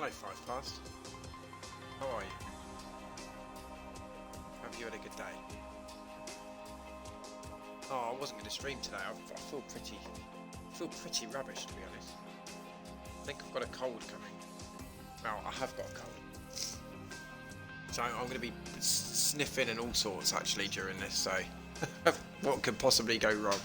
Hello, 5 Past. How are you? Have you had a good day? Oh, I wasn't going to stream today. I feel pretty rubbish, to be honest. I think I've got a cold coming. Well, I have got a cold. So I'm going to be sniffing and all sorts actually during this. So what could possibly go wrong?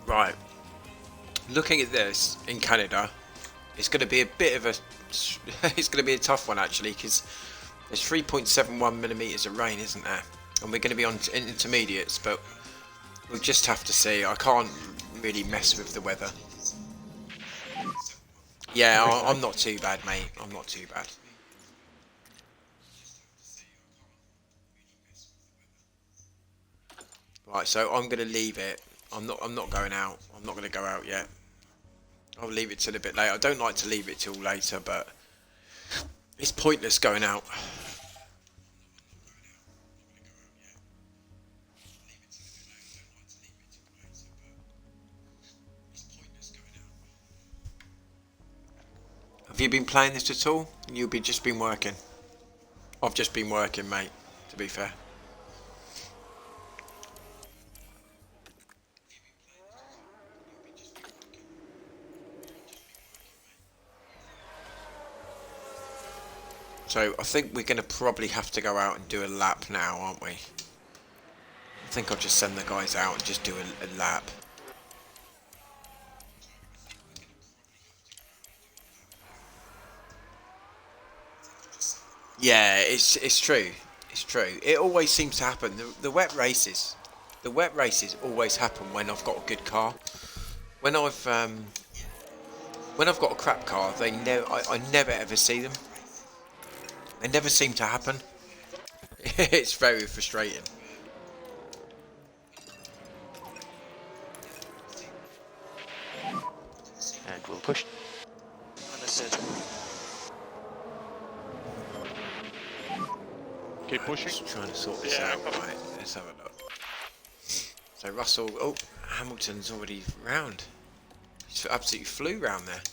Right, looking at this in Canada, it's going to be a bit of a, it's going to be a tough one actually, because there's 3.71 millimeters of rain, isn't there? And we're going to be on intermediates, but we'll just have to see. I can't really mess with the weather. Yeah, I'm not too bad, mate. I'm not too bad. Right, so I'm going to leave it. I'm not going out. I'm not going to go out yet. I'll leave it till a bit later. I don't like to leave it till later, but it's pointless going out. Have you been playing this at all? You've just been working. I've just been working, mate, to be fair. So I think we're going to probably have to go out and do a lap now, aren't we? I think I'll just send the guys out and just do a lap. Yeah, it's true. It's true. It always seems to happen. The wet races always happen when I've got a good car. When I've got a crap car, I never ever see them. They never seem to happen. It's very frustrating. And we'll push. Understood. Keep pushing. Just trying to sort this out. Right, let's have a look. So Russell, oh, Hamilton's already round. He absolutely flew round there.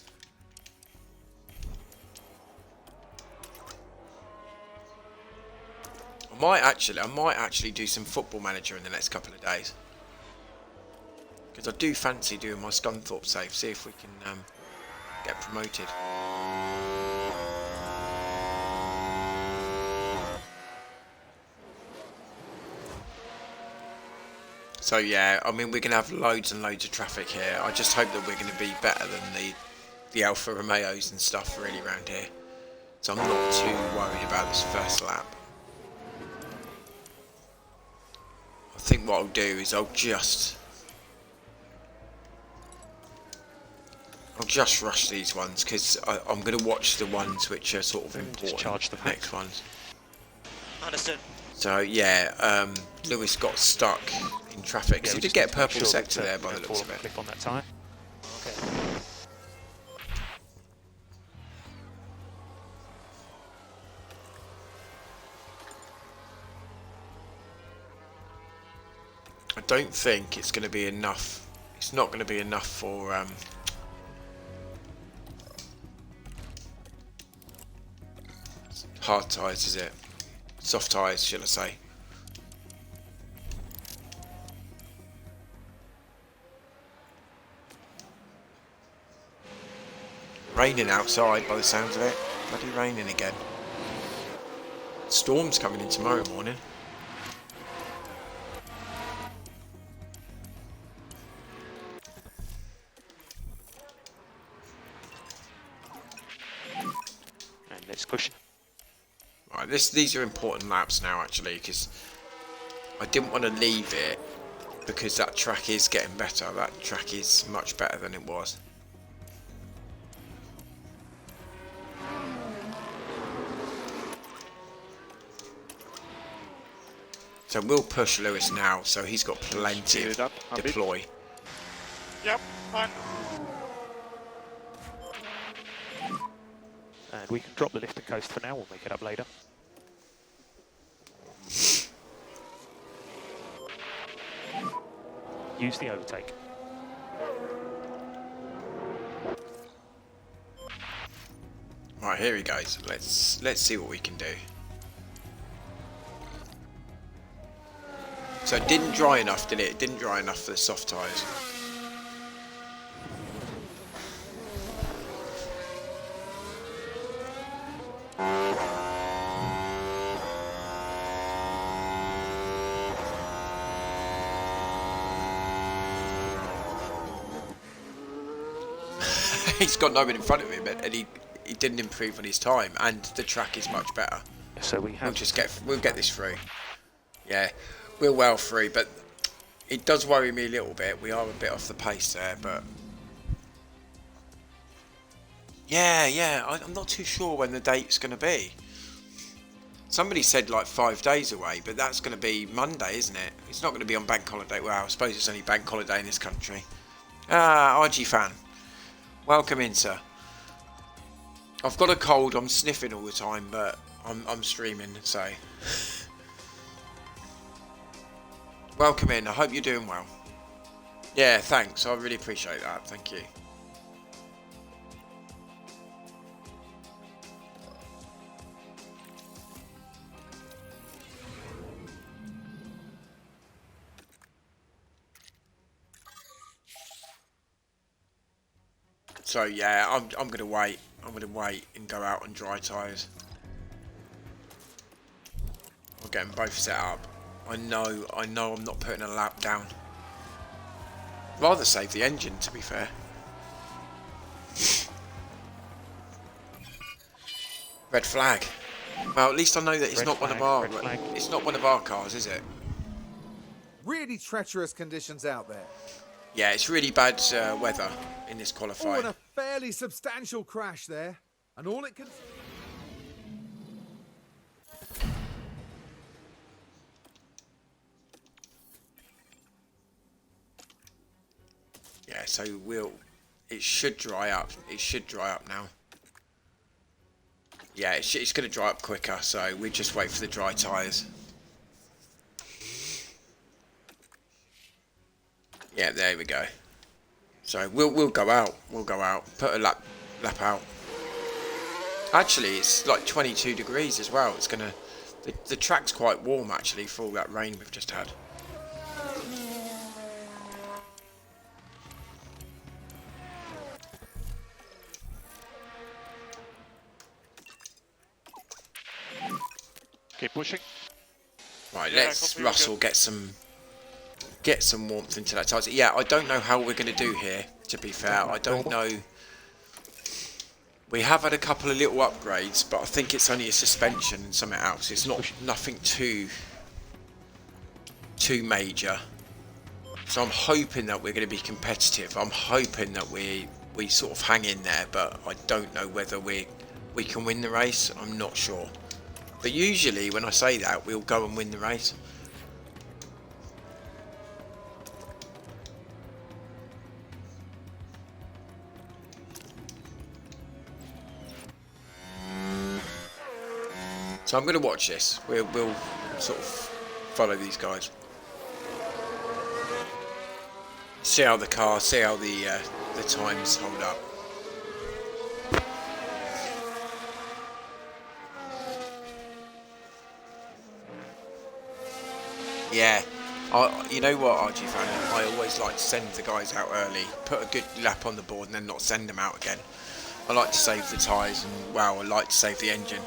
I might actually do some Football Manager in the next couple of days, because I do fancy doing my Scunthorpe save. See if we can get promoted. So yeah, I mean, we're going to have loads and loads of traffic here. I just hope that we're going to be better than the Alfa Romeos and stuff really around here. So I'm not too worried about this first lap. I think what I'll do is I'll just rush these ones, because I'm going to watch the ones which are sort of important. Charge the next ones. Understood. So yeah, Lewis got stuck in traffic. Yeah, so he did get a purple sector there by the looks of it. Clip on that tyre. Okay. I don't think it's going to be enough. It's not going to be enough for hard tyres, is it? Soft tyres, shall I say. Raining outside by the sounds of it. Bloody raining again. Storm's coming in tomorrow morning. And let's push. Right, these are important laps now actually, because I didn't want to leave it, because that track is getting better. That track is much better than it was. So we'll push Lewis now, so he's got plenty of deploy. Yep, fine. And we can drop the lift and coast for now, we'll make it up later. Use the overtake. Right, here he goes. Let's see what we can do. So it didn't dry enough, did it? It didn't dry enough for the soft tyres. He's got no one in front of him, and he didn't improve on his time, and the track is much better. So we have. We'll get this through. Yeah, we're well through, but it does worry me a little bit. We are a bit off the pace there, but yeah, I'm not too sure when the date's going to be. Somebody said like 5 days away, but that's going to be Monday, isn't it? It's not going to be on bank holiday. Well, I suppose it's only bank holiday in this country. RG fan. Welcome in, sir. I've got a cold. I'm sniffing all the time, but I'm streaming, so welcome in. I hope you're doing well. Yeah, thanks. I really appreciate that. Thank you. So yeah, I'm gonna wait. I'm gonna wait and go out on dry tyres. We'll get them both set up. I know I'm not putting a lap down. Rather save the engine, to be fair. Red flag. Well, at least I know that it's not one of our. It's not one of our cars, is it? Really treacherous conditions out there. Yeah, it's really bad weather in this Oh, qualifying. and a fairly substantial crash there. And all it can... Yeah, so it should dry up. It should dry up now. Yeah, it's going to dry up quicker, so we just wait for the dry tyres. Yeah, there we go. So we'll go out. We'll go out. Put a lap out. Actually, it's like 22 degrees as well. It's gonna. The track's quite warm actually for all that rain we've just had. Keep pushing. Right, Yeah, let's Russell get some warmth into that tyre. Yeah, I don't know how we're going to do here, to be fair. I don't know. We have had a couple of little upgrades, but I think it's only a suspension and something else. It's not nothing too major. So I'm hoping that we're going to be competitive. I'm hoping that we sort of hang in there, but I don't know whether we can win the race. I'm not sure. But usually when I say that, we'll go and win the race. So I'm going to watch this. We'll sort of follow these guys. See how the car, see how the times hold up. Yeah, you know what, RG fan, I always like to send the guys out early, put a good lap on the board and then not send them out again. I like to save the tyres and, wow, I like to save the engine.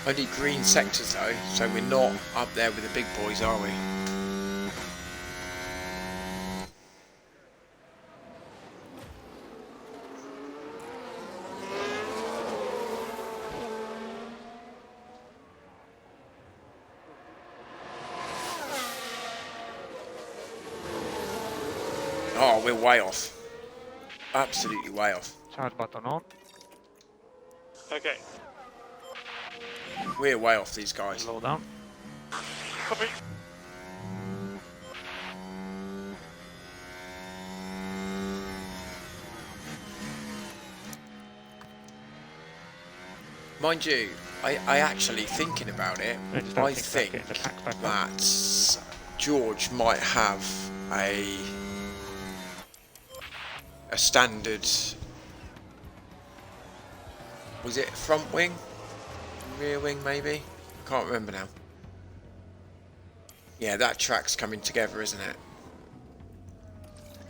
Only green sectors though, so we're not up there with the big boys, are we? Oh, we're way off. absolutely way off. Charge button on. Okay. We're way off these guys. Slow down. Copy. Mind you, I actually, thinking about it, Yeah, just don't I think think about getting the pack back on. that George might have a standard, was it front wing? Rear wing maybe? I can't remember now. Yeah, that track's coming together, isn't it?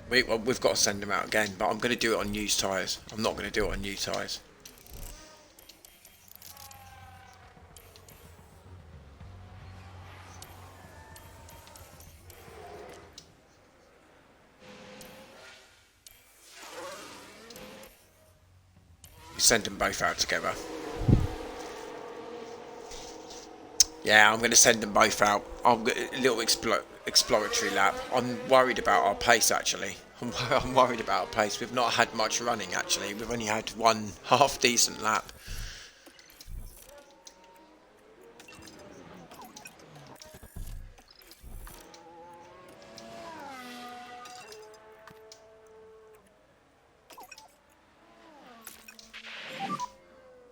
We've got to send them out again, but I'm going to do it on used tyres. I'm not going to do it on new tyres. Send them both out together. Yeah, I'm going to send them both out. I'm a little exploratory lap. I'm worried about our pace actually. I'm worried about our pace. We've not had much running actually. We've only had one half decent lap.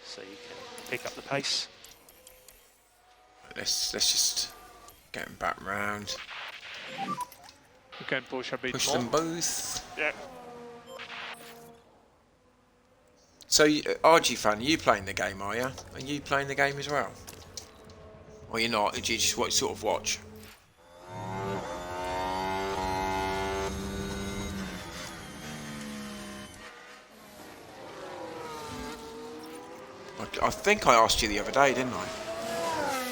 So you can pick up the pace. Let's just get them back round. You can push a bit Push more. them both. Yeah. So, RG fan, are you playing the game, are you? Are you playing the game as well? Or you're not? Or do you just sort of watch? I think I asked you the other day, didn't I?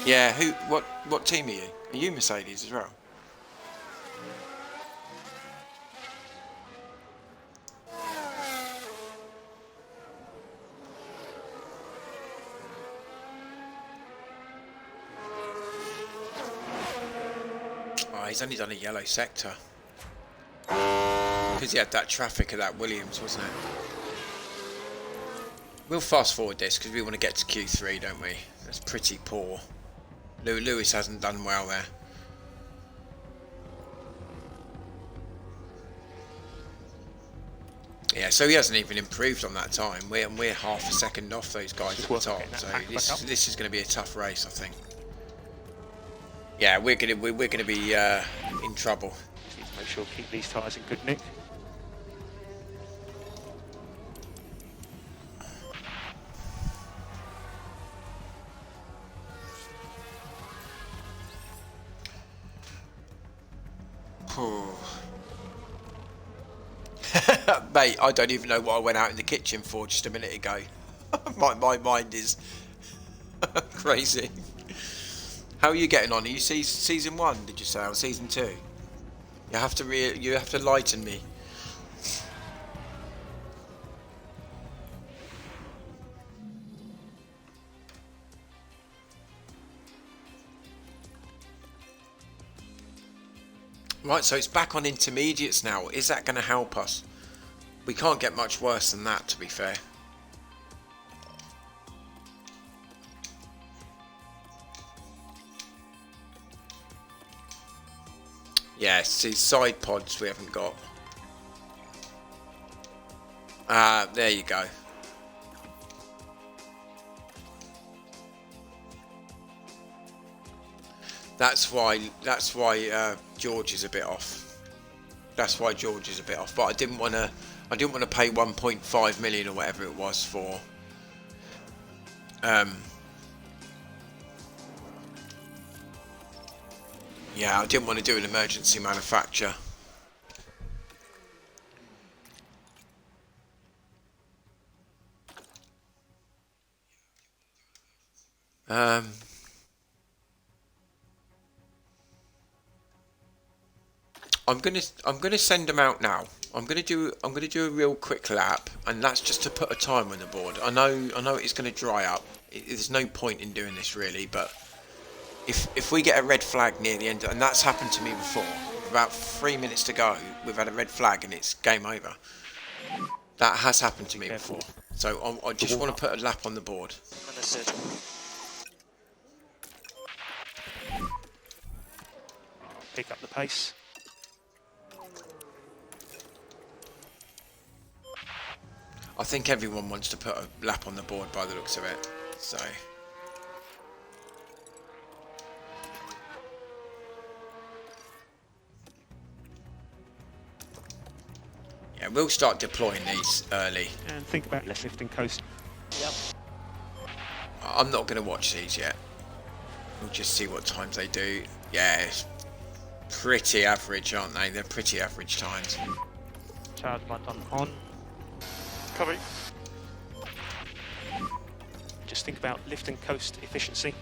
Yeah, what team are you? Are you Mercedes as well? Oh, he's only done a yellow sector. Because he had that traffic of that Williams, wasn't it? We'll fast forward this because we want to get to Q3, don't we? That's pretty poor. Lewis hasn't done well there. Yeah, so he hasn't even improved on that time. We're half a second off those guys at the top. So this is going to be a tough race, I think. Yeah, we're gonna be in trouble. Just need to make sure keep these tyres in good nick. Mate, I don't even know what I went out in the kitchen for just a minute ago. my mind is crazy. How are you getting on? Are you season 1? Did you say, or season 2? You have to lighten me. Right, so it's back on intermediates now. Is that going to help us? We can't get much worse than that, to be fair. Yeah, see, side pods we haven't got. There you go. That's why George is a bit off. That's why George is a bit off. But I didn't want to pay 1.5 million or whatever it was for. Yeah, I didn't want to do an emergency manufacture. I'm gonna send them out now. I'm gonna do a real quick lap, and that's just to put a time on the board. I know it's gonna dry up. There's no point in doing this really, but if we get a red flag near the end, and that's happened to me before, about 3 minutes to go, we've had a red flag and it's game over. That has happened to me Careful. before. So I just want to put a lap on the board. Understood. Pick up the pace. I think everyone wants to put a lap on the board by the looks of it. So yeah, we'll start deploying these early. And think about lifting coast. Yep. I'm not going to watch these yet. We'll just see what times they do. Yeah, it's pretty average, aren't they? They're pretty average times. Charge button on. Copy. Just think about lift and coast efficiency.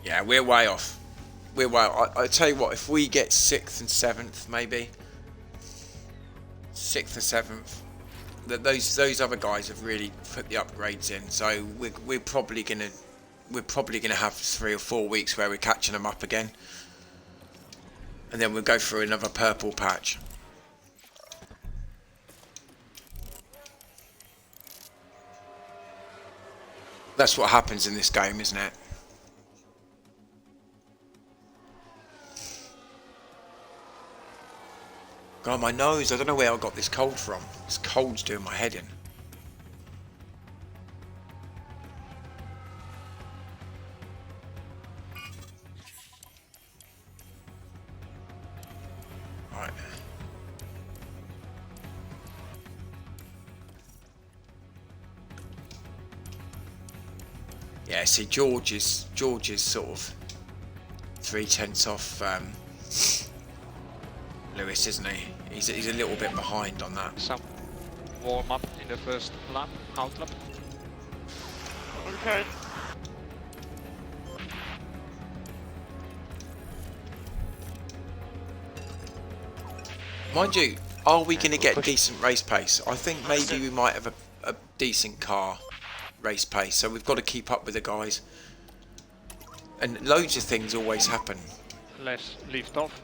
Yeah, we're way off. We're way off. I tell you what, if we get 6th and 7th, maybe 6th or 7th, those other guys have really put the upgrades in. So we're probably gonna have 3 or 4 weeks where we're catching them up again, and then we'll go through another purple patch. That's what happens in this game, isn't it? God, my nose, I don't know where I got this cold from. This cold's doing my head in. Right. Yeah, see, George is sort of 3/10 off Lewis, isn't he? He's a little bit behind on that. Some warm up in the first lap, out lap. Okay. Mind you, are we going to get decent race pace? I think maybe we might have a decent car race pace, so we've got to keep up with the guys. And loads of things always happen. Less lift off.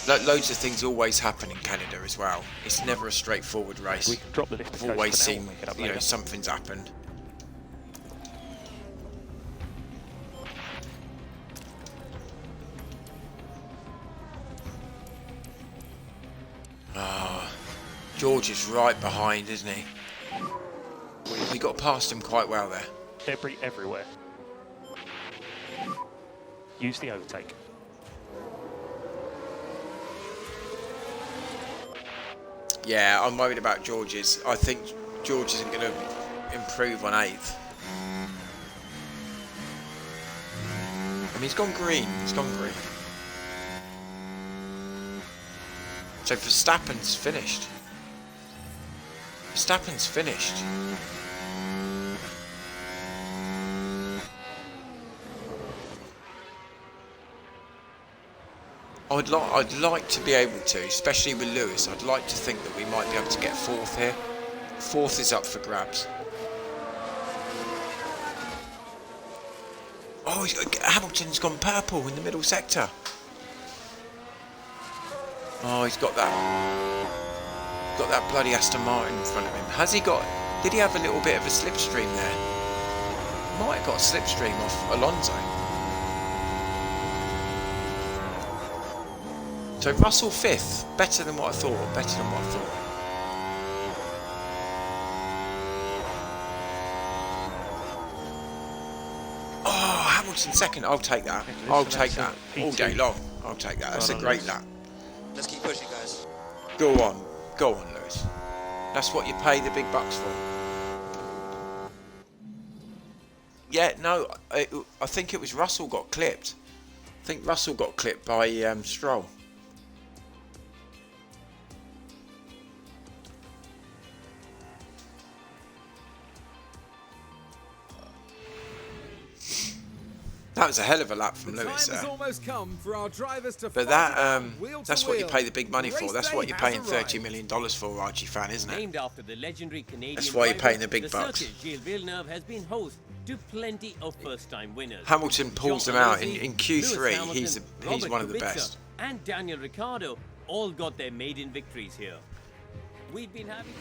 Loads of things always happen in Canada as well. It's never a straightforward race. We can drop the lift and I've coast always for now, seen, we'll make it up you know, later. something's happened. Ah, George is right behind, isn't he? We got past him quite well there. Debris everywhere. Use the overtake. Yeah, I'm worried about George's. I think George isn't going to improve on 8th. I mean, he's gone green. He's gone green. So Verstappen's finished. Verstappen's finished. I'd like to be able to, especially with Lewis, I'd like to think that we might be able to get 4th here. 4th is up for grabs. Oh, Hamilton's gone purple in the middle sector. Oh, he's got that bloody Aston Martin in front of him. Has he got? Did he have a little bit of a slipstream there? Might have got a slipstream off Alonso. So Russell 5th, better than what I thought. Better than what I thought. Oh, Hamilton 2nd. I'll take that. I'll take that all day long. I'll take that. That's a great lap. Let's keep pushing, guys. Go on, Lewis. That's what you pay the big bucks for. Yeah, no, I think it was Russell got clipped. I think Russell got clipped by Stroll. That was a hell of a lap from The time Lewis has there. almost come for our drivers to But fight that it out wheel to that's what you wheel. pay the big money Race for. That's day what you're has paying arrived. $30 million for, Archie fan, isn't it? Named after the legendary Canadian That's why you're driver, paying the big bucks. circuit Gilles Villeneuve has been host to plenty of first-time winners. Hamilton pulls Jean them out Alesi, in Lewis Q3. Hamilton, He's Robert one of the Kubica, best. and Daniel Ricciardo all got their maiden victories here. We've been having...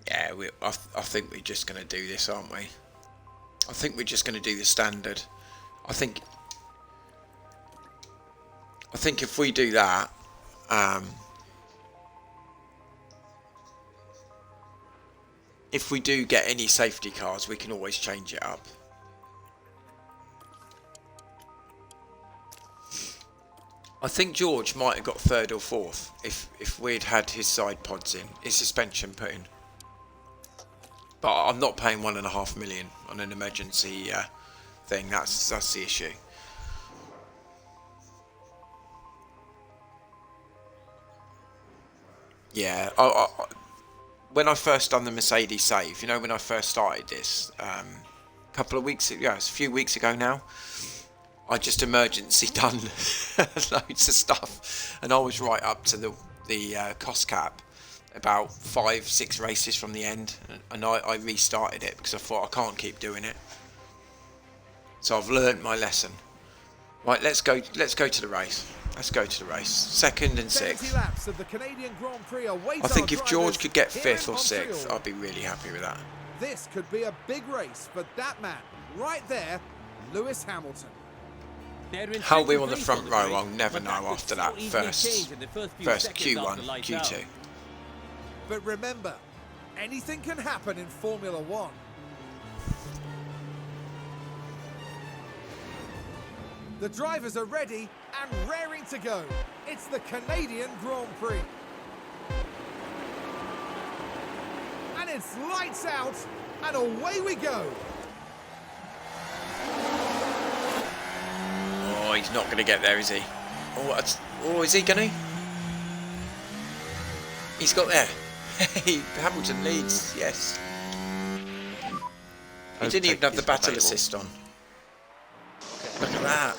Yeah, I think we're just going to do this, aren't we? I think we're just going to do the standard. I think if we do that, if we do get any safety cars, we can always change it up. I think George might have got 3rd or 4th if we'd had his side pods in, his suspension put in. But I'm not paying $1.5 million on an emergency thing. That's the issue. Yeah, when I first done the Mercedes save, you know, when I first started this, a couple of weeks ago, it's a few weeks ago now, I just emergency done loads of stuff, and I was right up to the cost cap, about 5-6 races from the end, and I restarted it because I thought I can't keep doing it. So I've learnt my lesson. Right, let's go to the race. Let's go to the race. 2nd and 6th. laps of the Canadian Grand Prix await I think our if George drivers could get here 5th in or 6th, Montreal. I'd be really happy with that. This could be a big race for that man right there, Lewis Hamilton. How we're on the front row, I'll never know after that first Q1, Q2. But remember, anything can happen in Formula One. The drivers are ready and raring to go. It's the Canadian Grand Prix. And it's lights out, and away we go. Oh, he's not going to get there, is he? Oh, is he going to? He's got there. Hey, Hamilton leads, yes. He didn't even have the battle assist on. Look at that.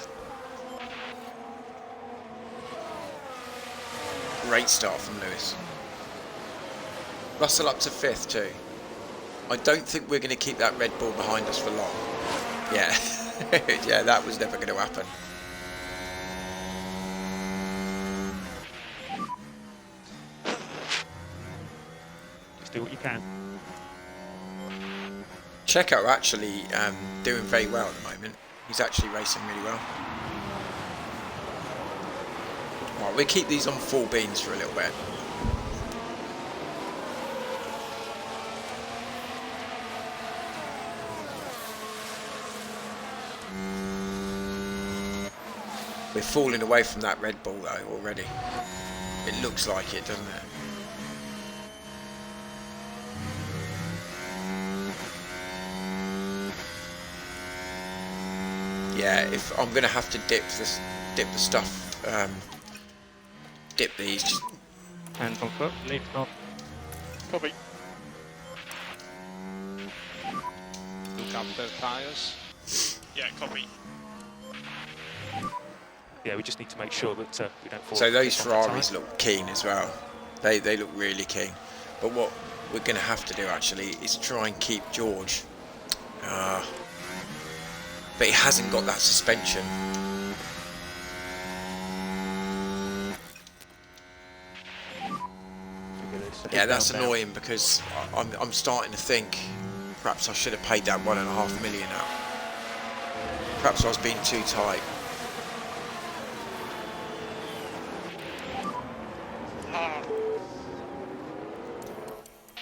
Great start from Lewis. Russell up to 5th too. I don't think we're going to keep that Red Bull behind us for long. Yeah, yeah, that was never going to happen. Just do what you can. Checo actually doing very well at the moment. He's actually racing really well. Right, we'll keep these on full beans for a little bit. We're falling away from that Red Bull though already. It looks like it, doesn't it? Yeah, if I'm gonna have to dip the stuff, dip these. Just Hands on foot, lift on. Copy. Look up the tires. Yeah, copy. Yeah, we just need to make sure that we don't fall. so those off the Ferraris tyre. look keen as well. They look really keen. But what we're gonna have to do actually is try and keep George. But he hasn't got that suspension. Yeah, that's annoying because I'm starting to think perhaps I should have paid that $1.5 million out. Perhaps I was being too tight.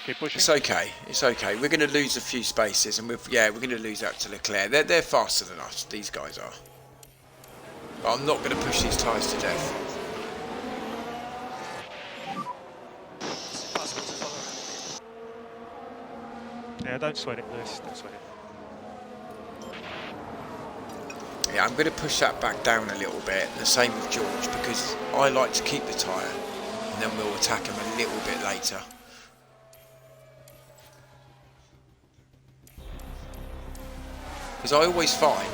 Keep pushing. It's okay. It's okay. We're going to lose a few spaces, and we're going to lose out to Leclerc. They're faster than us. These guys are. But I'm not going to push these tyres to death. It's impossible to follow him. Yeah, don't sweat it, Lewis. Don't sweat it. Yeah, I'm going to push that back down a little bit. The same with George because I like to keep the tyre. and then we'll attack them a little bit later. Because I always find,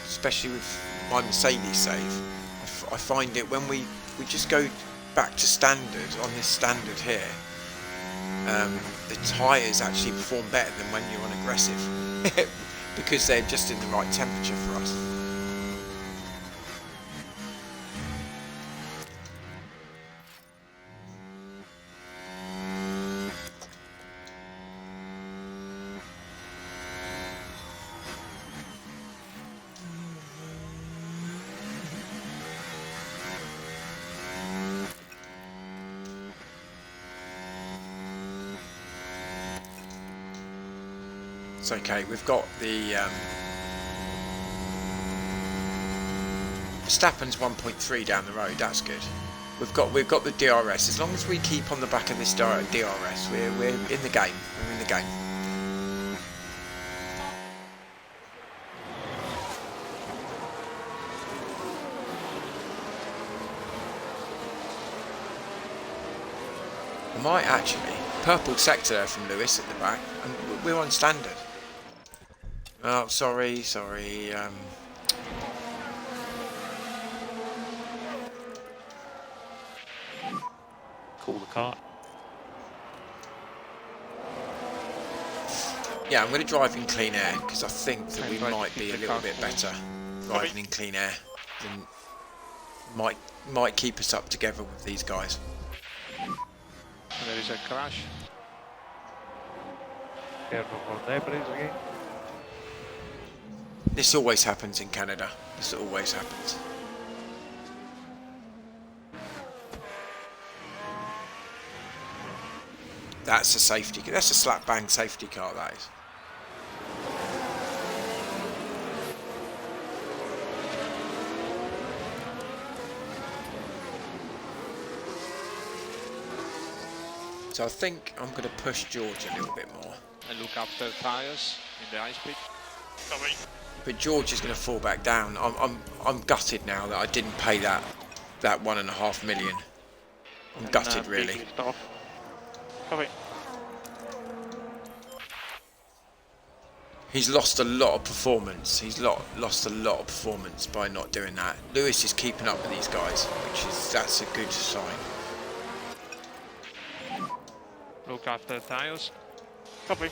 especially with my Mercedes save, I find it when we just go back to standard on this standard here, the tyres actually perform better than when you're on aggressive because they're just in the right temperature for us. It's okay, we've got the Verstappen's 1.3 down the road, that's good. We've got the DRS. As long as we keep on the back of this DRS, we're in the game. We're in the game. I might actually purple sector there from Lewis at the back, and we're on standard. Oh, sorry. Call the car. Yeah, I'm going to drive in clean air because I think that we Right, might be a keep the little car bit cool. better driving in clean air than might keep us up together with these guys. There is a crash. Careful for debris again. This always happens in Canada. This always happens. That's a safety. That's a slap bang safety car. That is. So I think I'm going to push George a little bit more. And look after tires in the ice pit. Copy. But George is going to fall back down. I'm gutted now that I didn't pay that 1.5 million. I'm gutted really. Stop. Copy. He's lost a lot of performance. He's lost a lot of performance by not doing that. Lewis is keeping up with these guys, that's a good sign. Look after tires. Copy.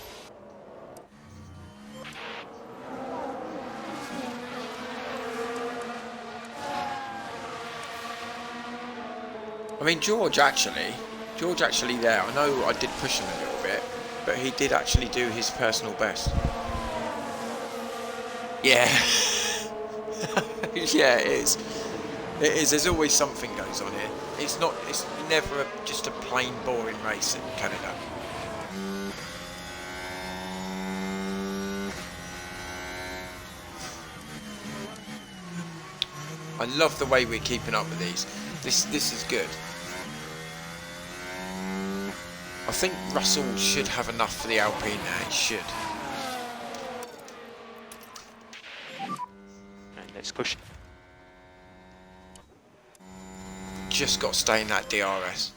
I mean, George actually there, I know I did push him a little bit, but he did actually do his personal best. Yeah. Yeah, it is. It is. There's always something goes on here. It's never just a plain boring race in Canada. I love the way we're keeping up with these. This is good. I think Russell should have enough for the Alpine now. He should. And let's push. Just got to stay in that DRS.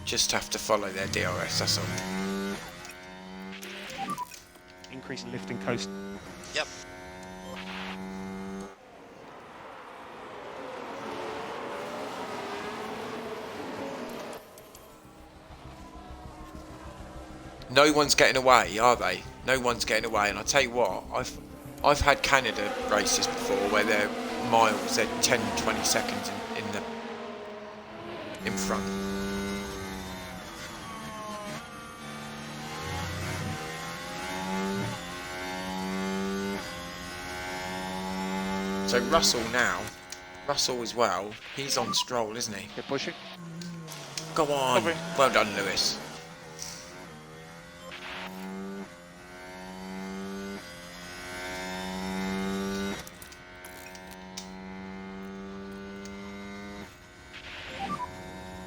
Just have to follow their DRS, that's all. Increase in lift and coast. Yep. No one's getting away, are they? No one's getting away, and I tell you what, I've had Canada races before where they're miles, they're 10-20 seconds in front. So Russell as well, he's on Stroll, isn't he? Keep pushing. Go on, Copy. well done Lewis.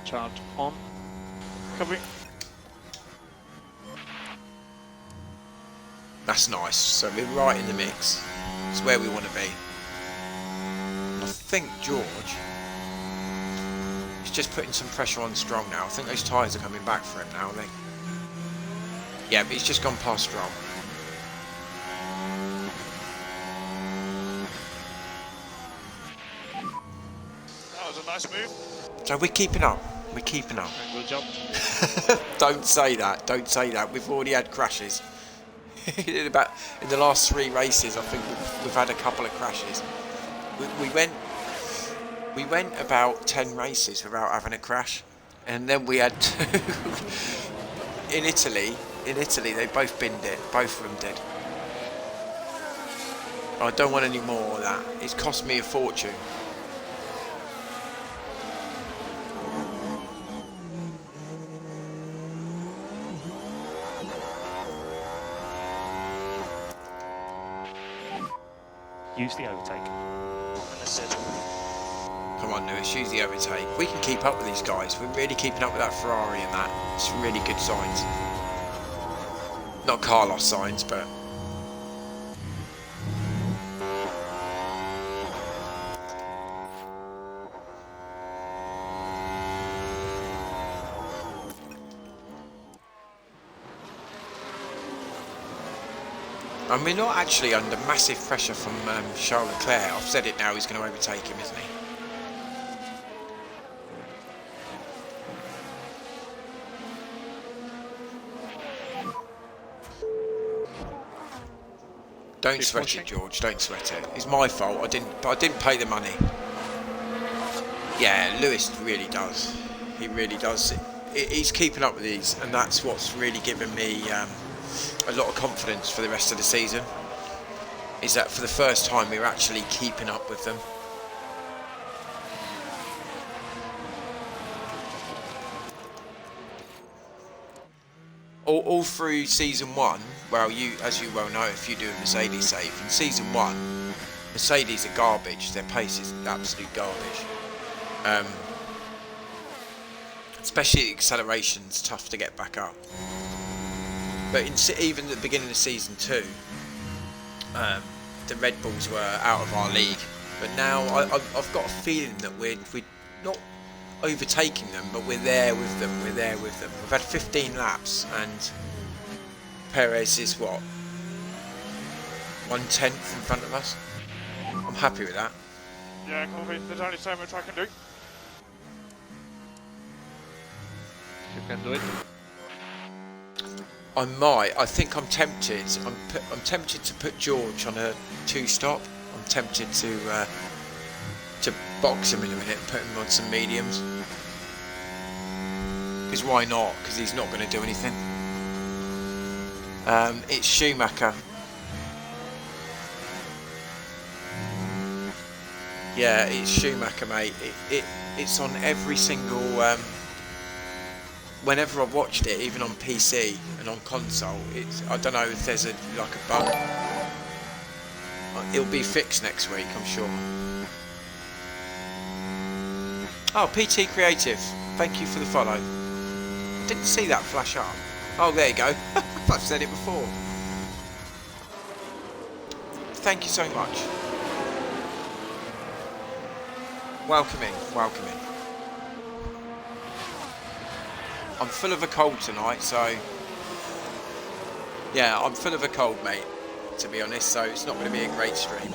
Charge on. Copy. That's nice, so we're right in the mix. It's where we want to be. I think George he's just putting some pressure on Stroll now. I think those tyres are coming back for him now. Yeah, but he's just gone past Stroll. That was a nice move. So we're keeping up. We're keeping up. Good job. Don't say that. Don't say that. We've already had crashes. in the last 3 races, I think we've had a couple of crashes. We went about 10 races without having a crash, and then we had 2 in Italy. In Italy, they both binned it. Both of them did. I don't want any more of that. It's cost me a fortune. Use the overtake. Understood. Come on, Lewis, use the overtake. We can keep up with these guys. We're really keeping up with that Ferrari and that. It's really good signs. Not Carlos signs, but... And we're not actually under massive pressure from Charles Leclerc. I've said it now, he's going to overtake him, isn't he? Don't sweat it, George. Don't sweat it. It's my fault. I didn't pay the money. Yeah, Lewis really does. He really does. He's keeping up with these, and that's what's really given me a lot of confidence for the rest of the season. Is that for the first time we're actually keeping up with them. All through season 1, well, as you well know, if you do a Mercedes save, in season 1, Mercedes are garbage. Their pace is absolute garbage. Especially the acceleration's tough to get back up. But even at the beginning of season 2, the Red Bulls were out of our league. But now I've got a feeling that we're not overtaking them, but we're there with them. We're there with them. We've had 15 laps, and Perez is what, 1/10 in front of us. I'm happy with that. Yeah, copy. There's only so much I can do. You can do it. I think I'm tempted. I'm tempted to put George on a 2-stop. I'm tempted to box him in a minute and put him on some mediums. Because why not? Because he's not going to do anything. It's Schumacher. Yeah, it's Schumacher, mate. It's on every single... whenever I've watched it, even on PC and on console, I don't know if there's a bug. It'll be fixed next week, I'm sure. Oh, PT Creative, thank you for the follow. Didn't see that flash up. Oh, there you go. I've said it before. Thank you so much. Welcome in, welcome in. I'm full of a cold tonight, so yeah, I'm full of a cold, mate, to be honest, so it's not going to be a great stream.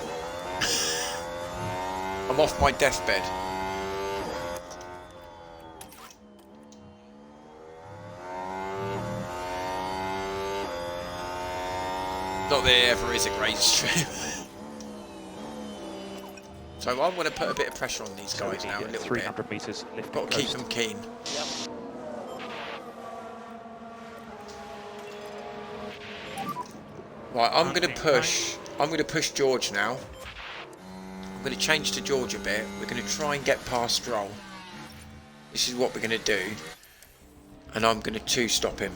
I'm off my deathbed. Not that it ever is a great stream. So I'm going to put a bit of pressure on these guys now, a little 300 bit. meters lift. Got to keep them keen. Yep. Right, I'm going to push George now. I'm going to change to George a bit. We're going to try and get past Stroll. This is what we're going to do. And I'm going to 2-stop him.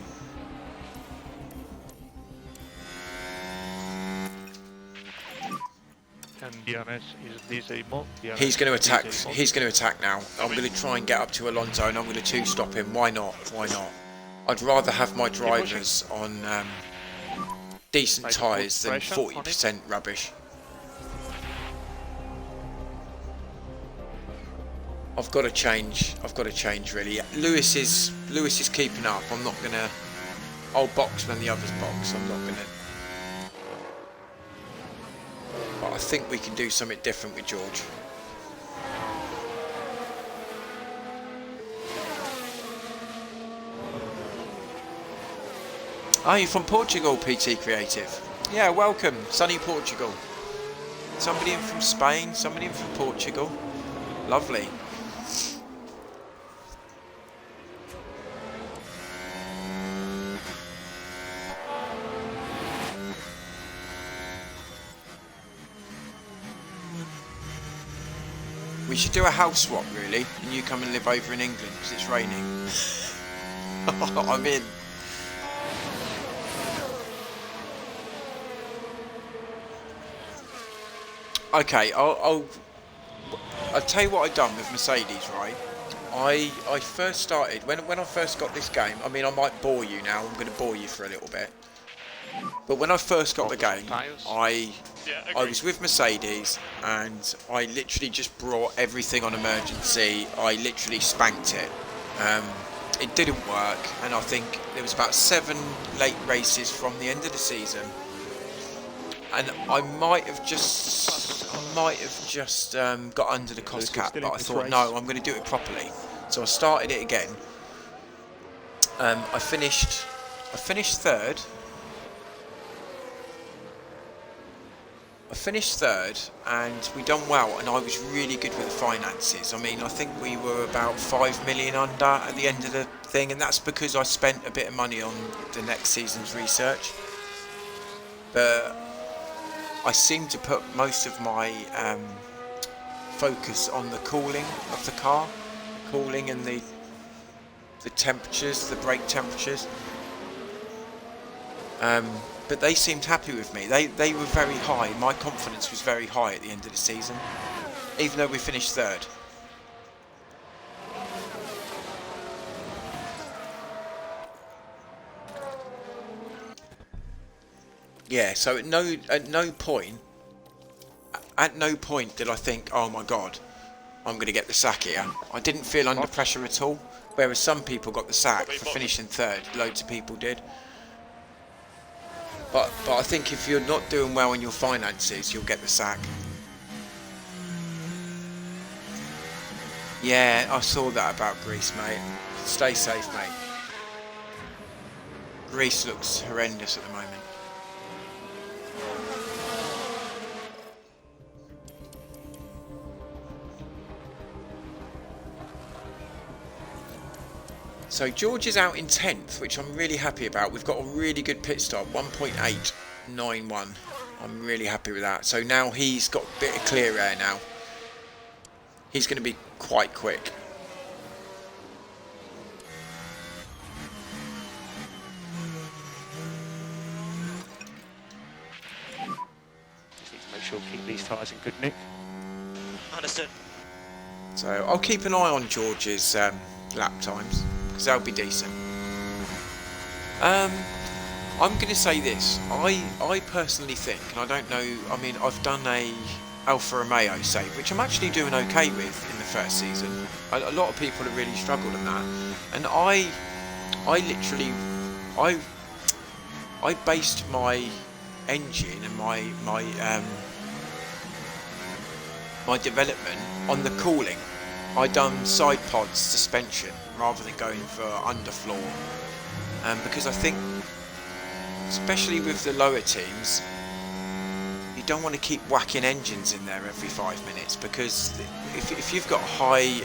And DRS is disabled. He's going to attack. He's going to attack now. I'm going to try and get up to Alonso, and I'm going to 2-stop him. Why not? Why not? I'd rather have my drivers on decent tyres than 40% rubbish. I've got to change. I've got to change really. Lewis is keeping up. I'm not gonna. I'll box when the others box. I'm not gonna. But I think we can do something different with George. Oh, you're from Portugal, PT Creative. Yeah, welcome, sunny Portugal. Somebody in from Spain, somebody in from Portugal. Lovely. We should do a house swap, really, and you come and live over in England because it's raining. I'm in. Okay, I'll tell you what I've done with Mercedes, right? I first started when I first got this game. I mean, I might bore you now. I'm going to bore you for a little bit. But when I first got the game, I was with Mercedes and I literally just brought everything on emergency. I literally spanked it. It didn't work, and I think there was about 7 late races from the end of the season. And I might have just got under the cost cap, but I thought, no, I'm going to do it properly. So I started it again. I finished third. I finished third, and we done well, and I was really good with the finances. I mean, I think we were about 5 million under at the end of the thing, and that's because I spent a bit of money on the next season's research. But I seem to put most of my focus on the cooling of the car, cooling and the temperatures, the brake temperatures. But they seemed happy with me. They were very high. My confidence was very high at the end of the season, even though we finished third. Yeah. So at no point did I think, oh my God, I'm going to get the sack here. I didn't feel under pressure at all. Whereas some people got the sack for finishing third. Loads of people did. But I think if you're not doing well in your finances, you'll get the sack. Yeah, I saw that about Greece, mate. Stay safe, mate. Greece looks horrendous at the moment. So George is out in 10th, which I'm really happy about. We've got a really good pit stop, 1.891. I'm really happy with that. So now he's got a bit of clear air now. He's going to be quite quick. Just need to make sure we keep these tyres in good nick. Understood. So I'll keep an eye on George's lap times, because they'll be decent. I'm going to say this. I personally think, and I don't know, I mean, I've done a Alfa Romeo save, which I'm actually doing okay with in the first season. A lot of people have really struggled in that. And I based my engine and my development on the cooling. I done side pods suspension rather than going for underfloor, because I think, especially with the lower teams, you don't want to keep whacking engines in there every 5 minutes, because if you've got high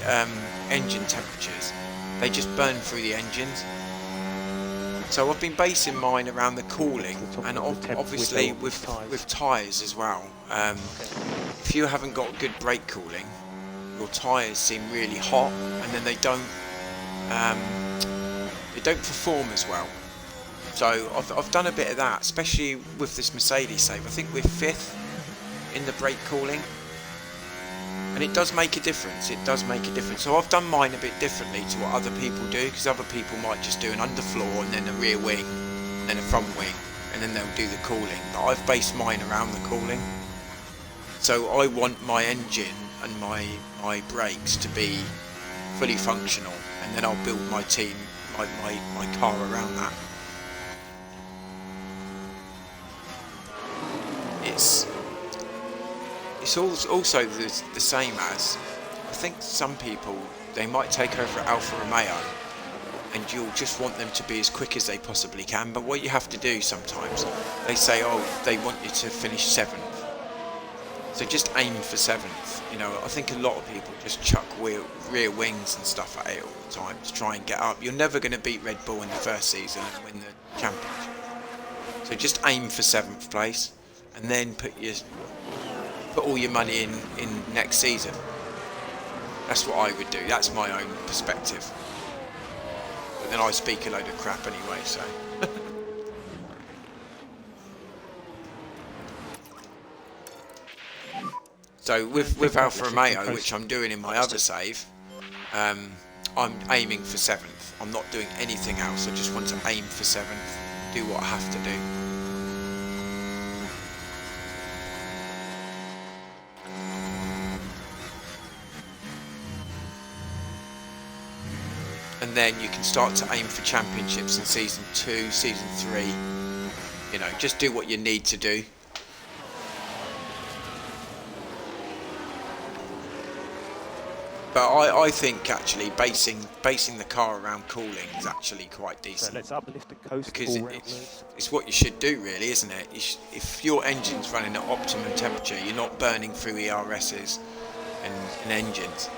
engine temperatures, they just burn through the engines. So I've been basing mine around the cooling, and obviously with tyres as well. If you haven't got good brake cooling, your tyres seem really hot, and then they don't perform as well. So I've done a bit of that, especially with this Mercedes save. I think we're 5th in the brake cooling, and it does make a difference. It does make a difference. So I've done mine a bit differently to what other people do, because other people might just do an underfloor and then a rear wing, and then a front wing, and then they'll do the cooling. But I've based mine around the cooling. So I want my engine and my brakes to be fully functional, and then I'll build my team, my car around that. It's also the same as, I think some people, they might take over at Alfa Romeo and you'll just want them to be as quick as they possibly can, but what you have to do sometimes, they say, oh, they want you to finish 7th, so just aim for 7th. You know, I think a lot of people just chuck rear wings and stuff at it all the time to try and get up. You're never going to beat Red Bull in the first season and win the championship, so just aim for 7th place and then put all your money in next season. That's what I would do. That's my own perspective. But then I speak a load of crap anyway, so. So with Alfa Romeo, which I'm doing in my other save, I'm aiming for 7th. I'm not doing anything else. I just want to aim for 7th, do what I have to do. And then you can start to aim for championships in season 2, season 3. You know, just do what you need to do. But I think actually basing the car around cooling is actually quite decent. So let's uplift the coast because it's what you should do, really, isn't it? If your engine's running at optimum temperature, you're not burning through ERSs and engines.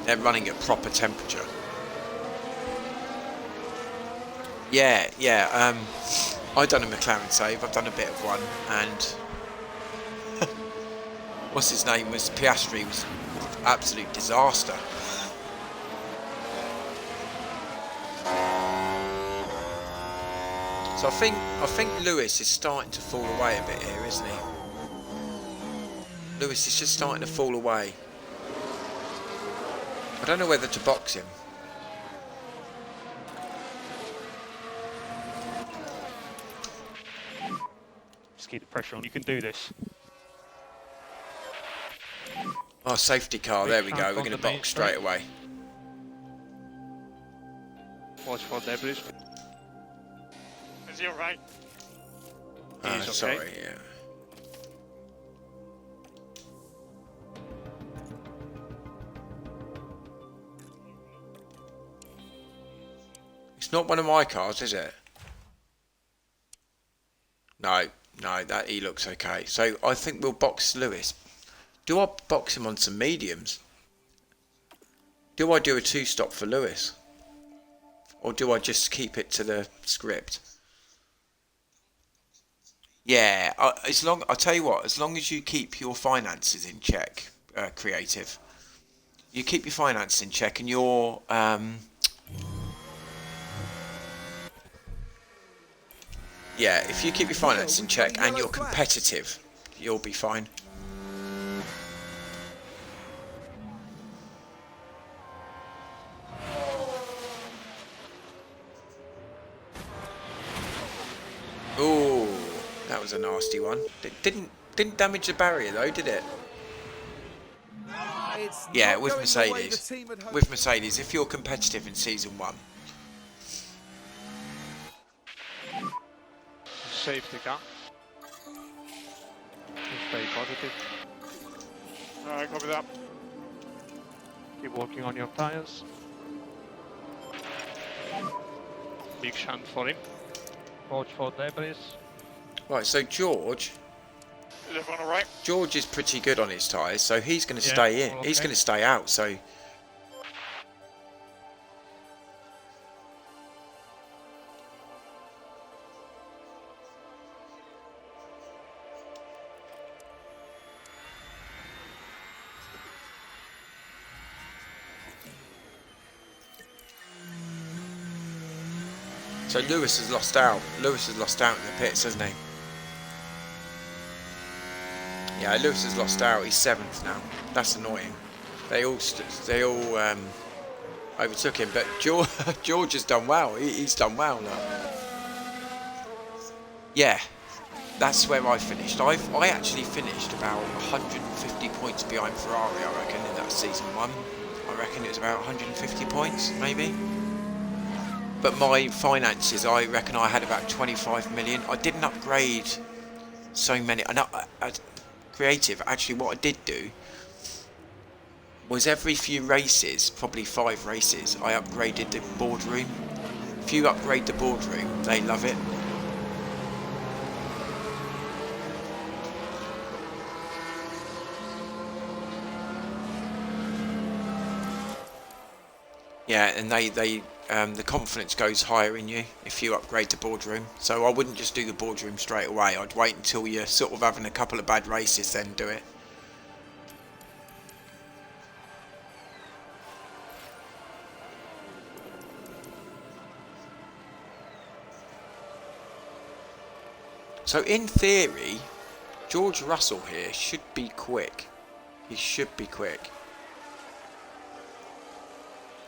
They're running at proper temperature. Yeah. I've done a McLaren save. I've done a bit of one, and what's his name was Piastri was an absolute disaster. So I think Lewis is starting to fall away a bit here, isn't he? Lewis is just starting to fall away. I don't know whether to box him. Just keep the pressure on. You can do this. Oh, safety car. There we go. We're going to box straight away. Watch for debris. Is he alright? He's okay. Sorry, yeah. It's not one of my cars, is it? No, that he looks okay. So I think we'll box Lewis. Do I box him on some mediums? Do I do a 2-stop for Lewis? Or do I just keep it to the script? Yeah, I'll tell you what, as long as you keep your finances in check, Creative. You keep your finances in check and your yeah, if you keep your finances in check and you're competitive, you'll be fine. Ooh, that was a nasty one. It didn't damage the barrier though, did it? Yeah, with Mercedes. With Mercedes, if you're competitive in season 1. Safety car. Stay positive. Alright, copy that. Keep working on your tires. Big shunt for him. Watch for debris. Right, so George Is everyone alright? George is pretty good on his tyres, so he's going to stay in. Okay. He's going to stay out, so... So Lewis has lost out. Lewis has lost out in the pits, hasn't he? Yeah, Lewis has lost out. He's 7th now. That's annoying. They all overtook him, but George has done well. He's done well now. Yeah, that's where I finished. I actually finished about 150 points behind Ferrari, I reckon, in that season 1. I reckon it was about 150 points, maybe. But my finances, I reckon I had about 25 million. I didn't upgrade so many. And creative, actually what I did do was every few races, probably 5 races, I upgraded the boardroom. If you upgrade the boardroom, they love it. Yeah, and the confidence goes higher in you if you upgrade the boardroom. So I wouldn't just do the boardroom straight away. I'd wait until you're sort of having a couple of bad races, then do it. So in theory, George Russell here should be quick. He should be quick.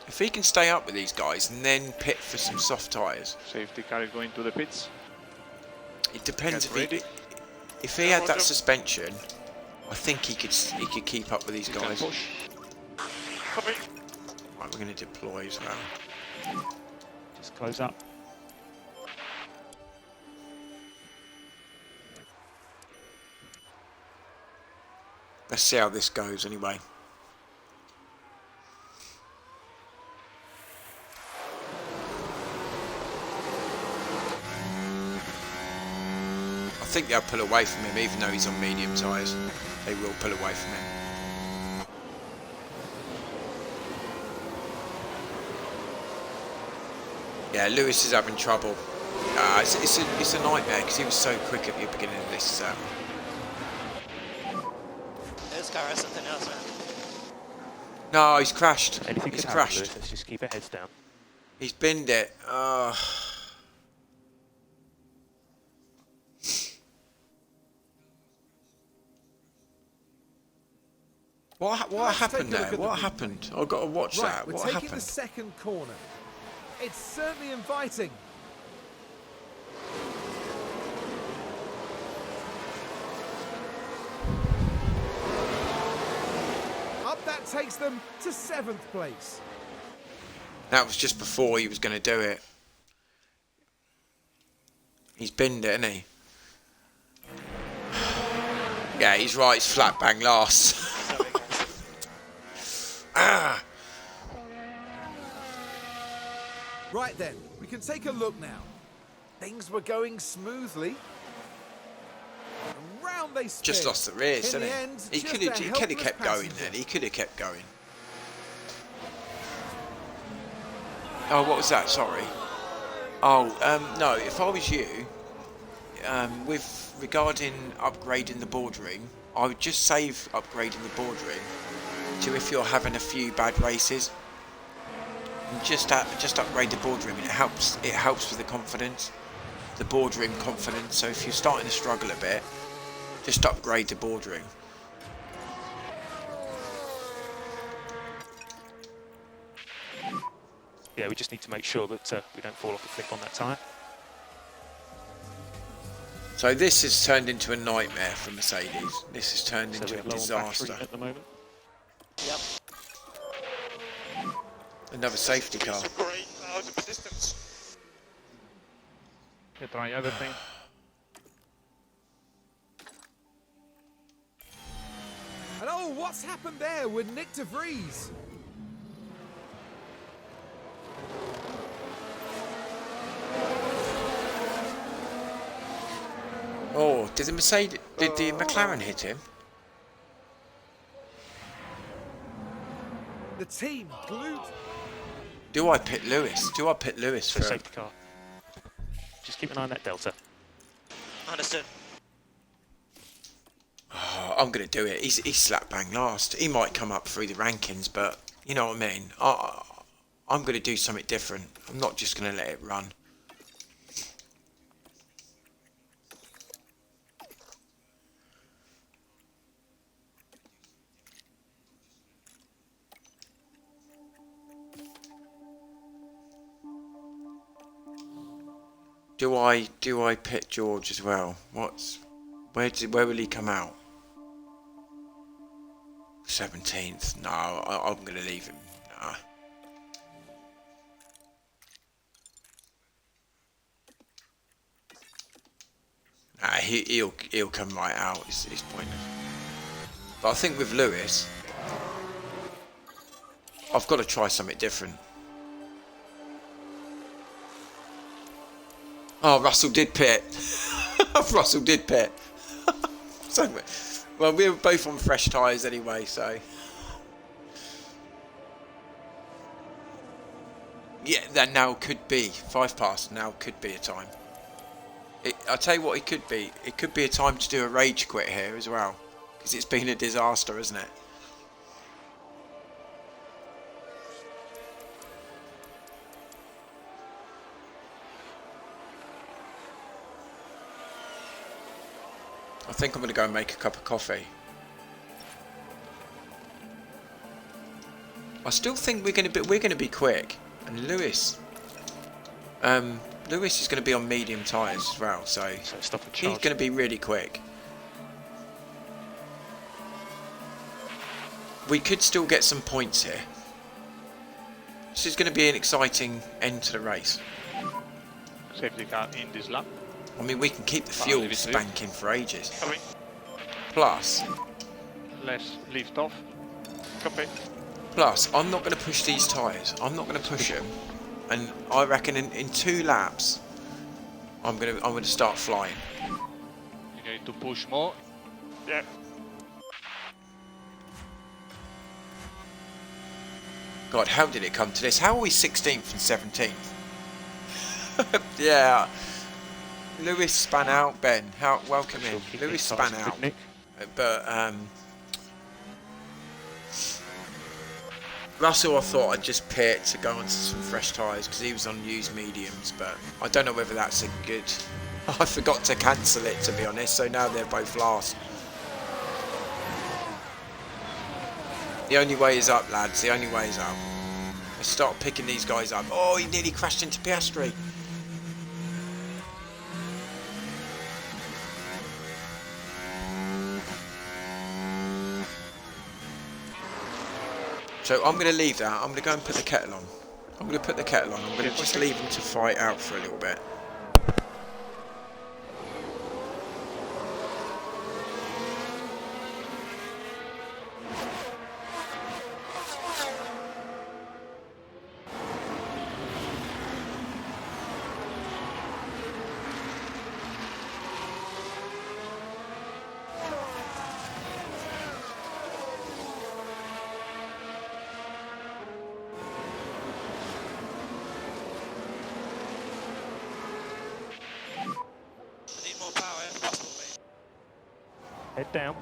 If he can stay up with these guys and then pit for some soft tyres. Safety car is going to the pits. It depends Get if he had that suspension. I think he could keep up with these guys. Push. Copy. Right, we're going to deploy as well. Just close up. Let's see how this goes anyway. I think they'll pull away from him, even though he's on medium tyres. They will pull away from him. Yeah, Lewis is having trouble. It's a nightmare because he was so quick at the beginning of this. This car has something else, man. No, he's crashed. Anything He's can happen, crashed. Lewis. Let's just keep our heads down. He's binned it. What happened there? What happened? I've got to watch Right, that. we're What taking happened? the second corner. It's certainly inviting. Up that takes them to 7th place. That was just before he was going to do it. He's binned it, hasn't he? Yeah, he's right. It's flat bang last. Sorry, guys. Ah! Right then, we can take a look now. Things were going smoothly. And round they spin. Just lost the rears, In didn't the he? end, He just could a have helpless kept going passenger. then. He could have kept going. Oh, what was that? Sorry. Oh, no. If I was you, with regarding upgrading the boardroom, I would just save upgrading the boardroom to if you're having a few bad races. And just upgrade the boardroom, and it helps with the confidence, the boardroom confidence. So if you're starting to struggle a bit, just upgrade the boardroom. Yeah, we just need to make sure that we don't fall off a cliff on that tyre. So this has turned into a nightmare for Mercedes. This has turned So into we're a low on disaster. battery at the moment. Yep. Another safety car. Some great clouds in the distance. You try everything. And oh, what's happened there with Nick de Vries? Oh, did the McLaren hit him? The team glued. Do I pit Lewis? Do I pit Lewis So for? safety car. Just keep an eye on that delta. Understood. Oh, I'm gonna do it. He's slap bang last. He might come up through the rankings, but you know what I mean. I'm gonna do something different. I'm not just gonna let it run. Do I pit George as well? Where will he come out? 17th. No, I'm gonna leave him. Nah. Nah, he'll come right out. It's pointless. But I think with Lewis, I've got to try something different. Oh, Russell did pit. Russell did pit. So, well, we were both on fresh tyres anyway, so. Yeah, that now could be. 5 past now could be a time. I'll tell you what it could be. It could be a time to do a rage quit here as well. Because it's been a disaster, isn't it? I think I'm going to go and make a cup of coffee. I still think we're going to be quick. And Lewis is going to be on medium tyres as well, so stop and he's charge. going to be really quick. We could still get some points here. This is going to be an exciting end to the race. Safety car in this lap. I mean, we can keep the fuel spanking for ages. Coming. Plus, Less lift off. Copy. I'm not going to push these tyres. I'm not going to push them. And I reckon in 2 laps, I'm going to start flying. You need to push more. Yeah. God, how did it come to this? How are we 16th and 17th? Yeah. Lewis span out, Ben. Welcome in. Lewis span out. But Russell, I thought I'd just pit to go onto some fresh tyres because he was on used mediums, but I don't know whether that's a good. I forgot to cancel it, to be honest, so now they're both last. The only way is up, lads. The only way is up. Let's start picking these guys up. Oh, he nearly crashed into Piastri. So I'm going to leave that. I'm going to go and put the kettle on. I'm going to put the kettle on. I'm going to just leave them to fight out for a little bit. Head down.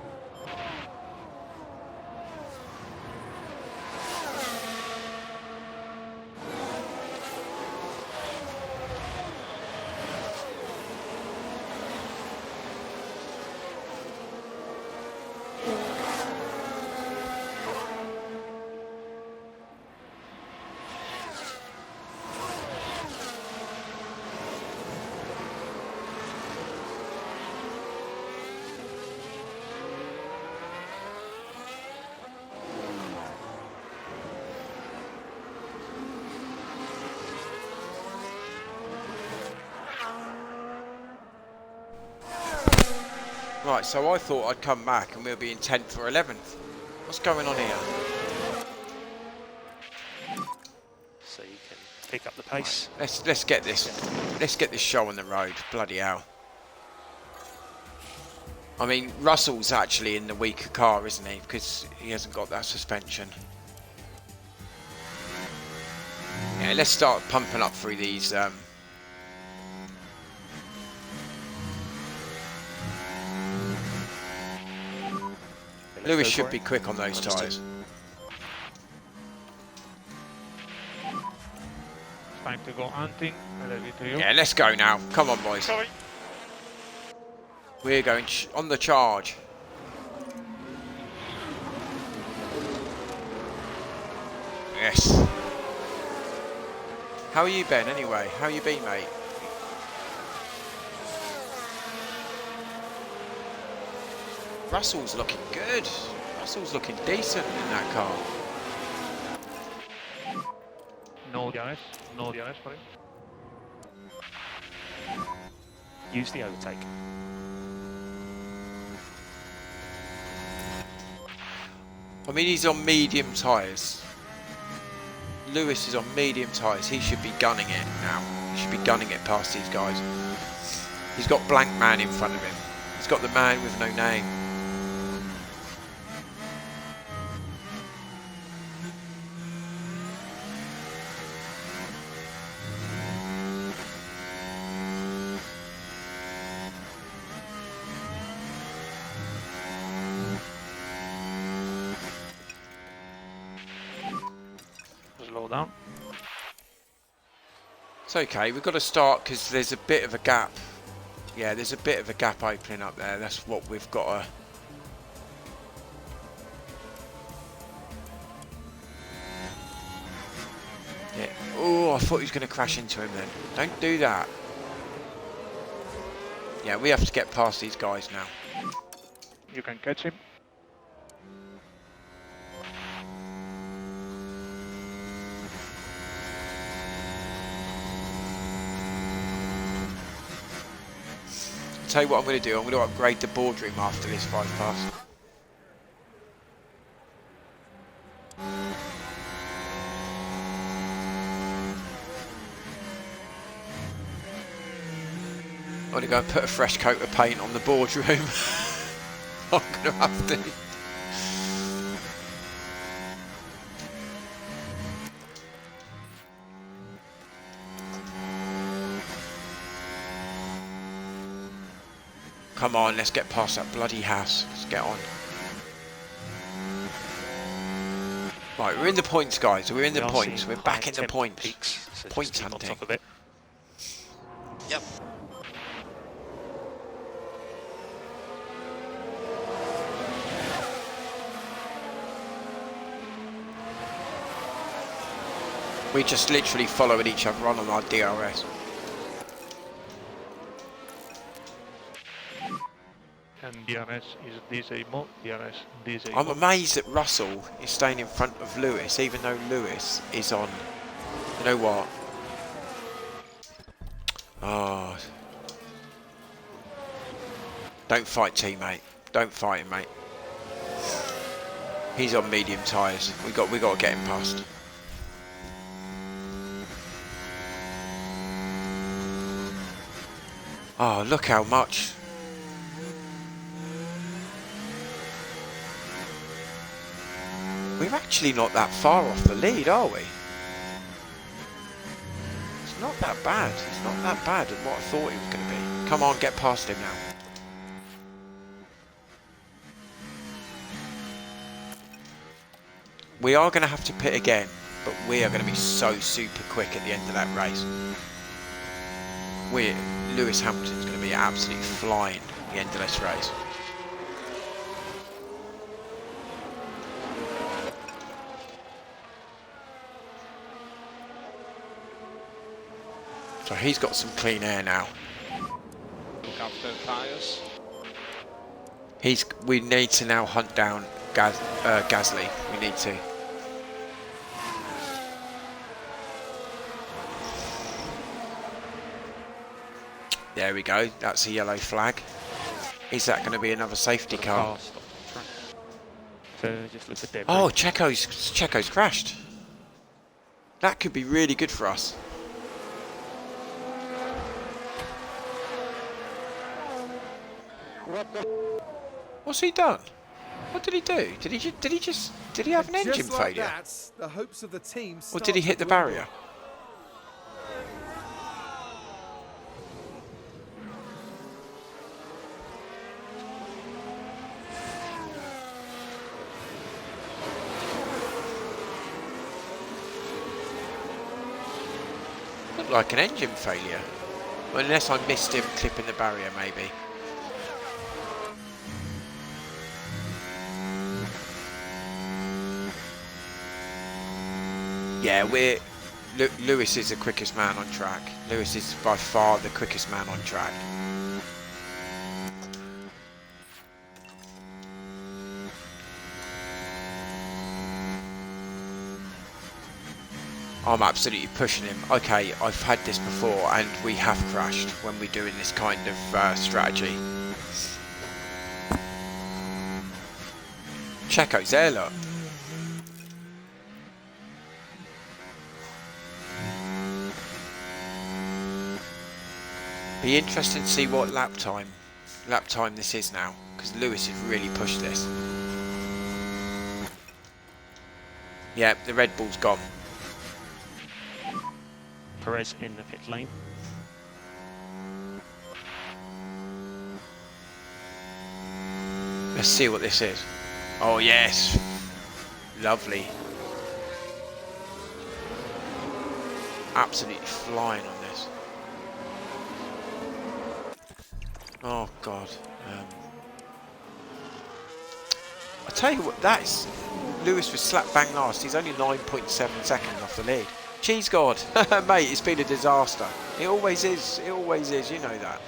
Right, so I thought I'd come back and we'll be in 10th or 11th. What's going on here? So you can pick up the pace. Let's get this show on the road. Bloody hell. I mean, Russell's actually in the weaker car, isn't he? Because he hasn't got that suspension. Yeah, let's start pumping up through these. Lewis should be quick on those tyres. Time to go hunting. A little bit to you. Yeah, let's go now. Come on, boys. Coming. We're going on the charge. Yes. How are you, Ben, anyway? How you been, mate? Russell's looking good. Russell's looking decent in that car. No DRS. No DRS for him. Use the overtake. I mean, he's on medium tyres. Lewis is on medium tyres. He should be gunning it now. He should be gunning it past these guys. He's got blank man in front of him. He's got the man with no name. Slow down. It's okay, we've got to start because there's a bit of a gap. Yeah, there's a bit of a gap opening up there. That's what we've got to... Yeah. Oh, I thought he was going to crash into him then. Don't do that. Yeah, we have to get past these guys now. You can catch him. Tell you what I'm going to do. I'm going to upgrade the boardroom after this 5 pass. I'm going to go and put a fresh coat of paint on the boardroom. I'm going to have to. Come on, let's get past that bloody house. Let's get on. Right, we're in the points, guys. We're in the points. We're back in the points. Peaks, so Points just keep on hunting. top of it. Yep. We just literally following each other on our DRS. And DRS is disabled. DRS disabled. I'm amazed that Russell is staying in front of Lewis, even though Lewis is on... You know what? Oh. Don't fight, teammate. Don't fight him, mate. He's on medium tyres. We got to get him past. Oh, look how much. We're actually not that far off the lead, are we? It's not that bad. It's not that bad as what I thought he was going to be. Come on, get past him now. We are going to have to pit again, but we are going to be so super quick at the end of that race. Lewis Hamilton's going to be absolutely flying at the end of this race. So he's got some clean air now. Look after tires. We need to now hunt down Gasly. We need to. There we go. That's a yellow flag. Is that going to be another safety car? Stop the track. So just look at debris. Oh, Checo's crashed. That could be really good for us. What's he done? What did he do? Did he have an engine Just like failure? that, the hopes of the team Or did he hit the barrier? Looked like an engine failure. Well, unless I missed him clipping the barrier, maybe. Yeah, Lewis is the quickest man on track. Lewis is by far the quickest man on track. I'm absolutely pushing him. Okay, I've had this before and we have crashed when we're doing this kind of strategy. Checo's there, look. Be interesting to see what lap time this is now, because Lewis has really pushed this. Yeah, the Red Bull's gone. Perez in the pit lane. Let's see what this is. Oh yes, lovely. Absolutely flying on this. Oh God. I tell you what, that's Lewis was slap bang last. He's only 9.7 seconds off the lead. Cheese God, mate, it's been a disaster. It always is. It always is. You know that.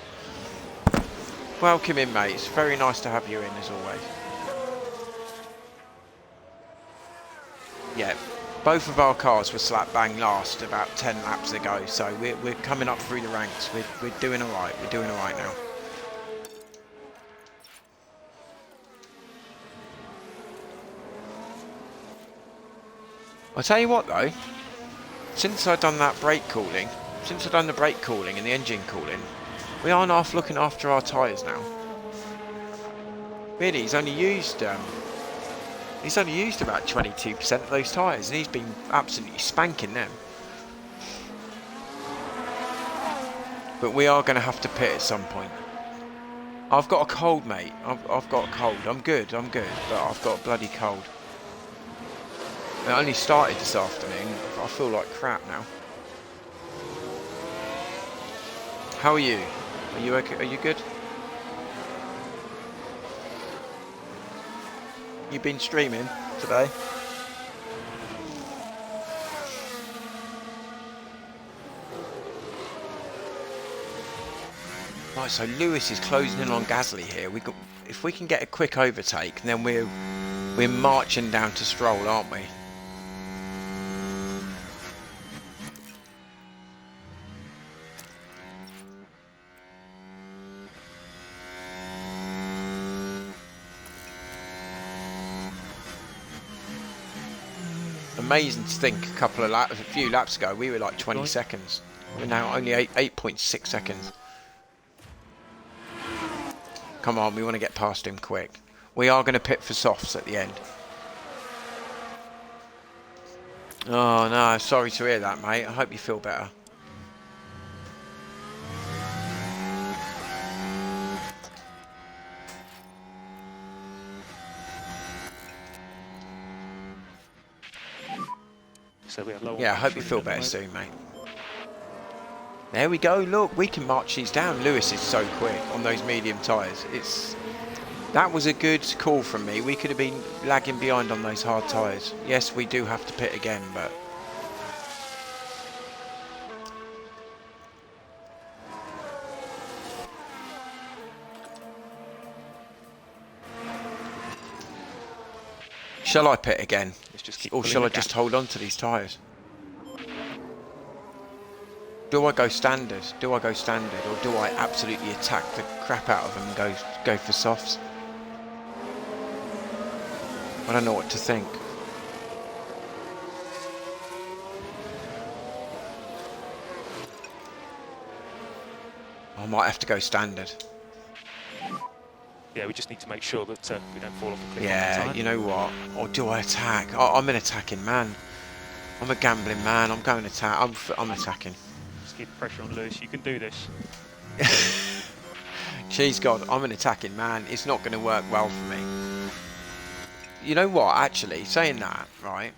Welcome in, mate. It's very nice to have you in as always. Yeah, both of our cars were slap bang last about 10 laps ago, so we're coming up through the ranks. We're doing all right. We're doing all right now. I'll tell you what though, since I've done that brake cooling, since I've done the brake cooling and the engine cooling, we are now looking after our tyres now. Really, he's only used about 22% of those tyres, and he's been absolutely spanking them. But we are going to have to pit at some point. I've got a cold, mate. I've got a cold. I'm good, but I've got a bloody cold. It only started this afternoon. I feel like crap now. How are you? Are you okay? Are you good? You've been streaming today? Right, so Lewis is closing in on Gasly here. If we can get a quick overtake, then we're marching down to Stroll, aren't we? Amazing to think a few laps ago we were like 20 seconds. We're now only 8.6 seconds. Come on, we want to get past him quick. We are going to pit for softs at the end. Oh no, sorry to hear that, mate. I hope you feel better. So we have low. Yeah, I hope you feel better soon, mate. There we go. Look, we can march these down. Lewis is so quick on those medium tyres. That was a good call from me. We could have been lagging behind on those hard tyres. Yes, we do have to pit again, but shall I pit again? Let's just keep Or shall I just hold on to these tyres? Do I go standard? Do I go standard? Or do I absolutely attack the crap out of them and go for softs? I don't know what to think. I might have to go standard. Yeah, we just need to make sure that we don't fall off a cliff. Yeah, you know what? Or do I attack? I'm an attacking man. I'm a gambling man. I'm going to attack. I'm attacking. Just keep the pressure on Lewis. You can do this. Cheese God, I'm an attacking man. It's not going to work well for me. You know what? Actually, saying that, right?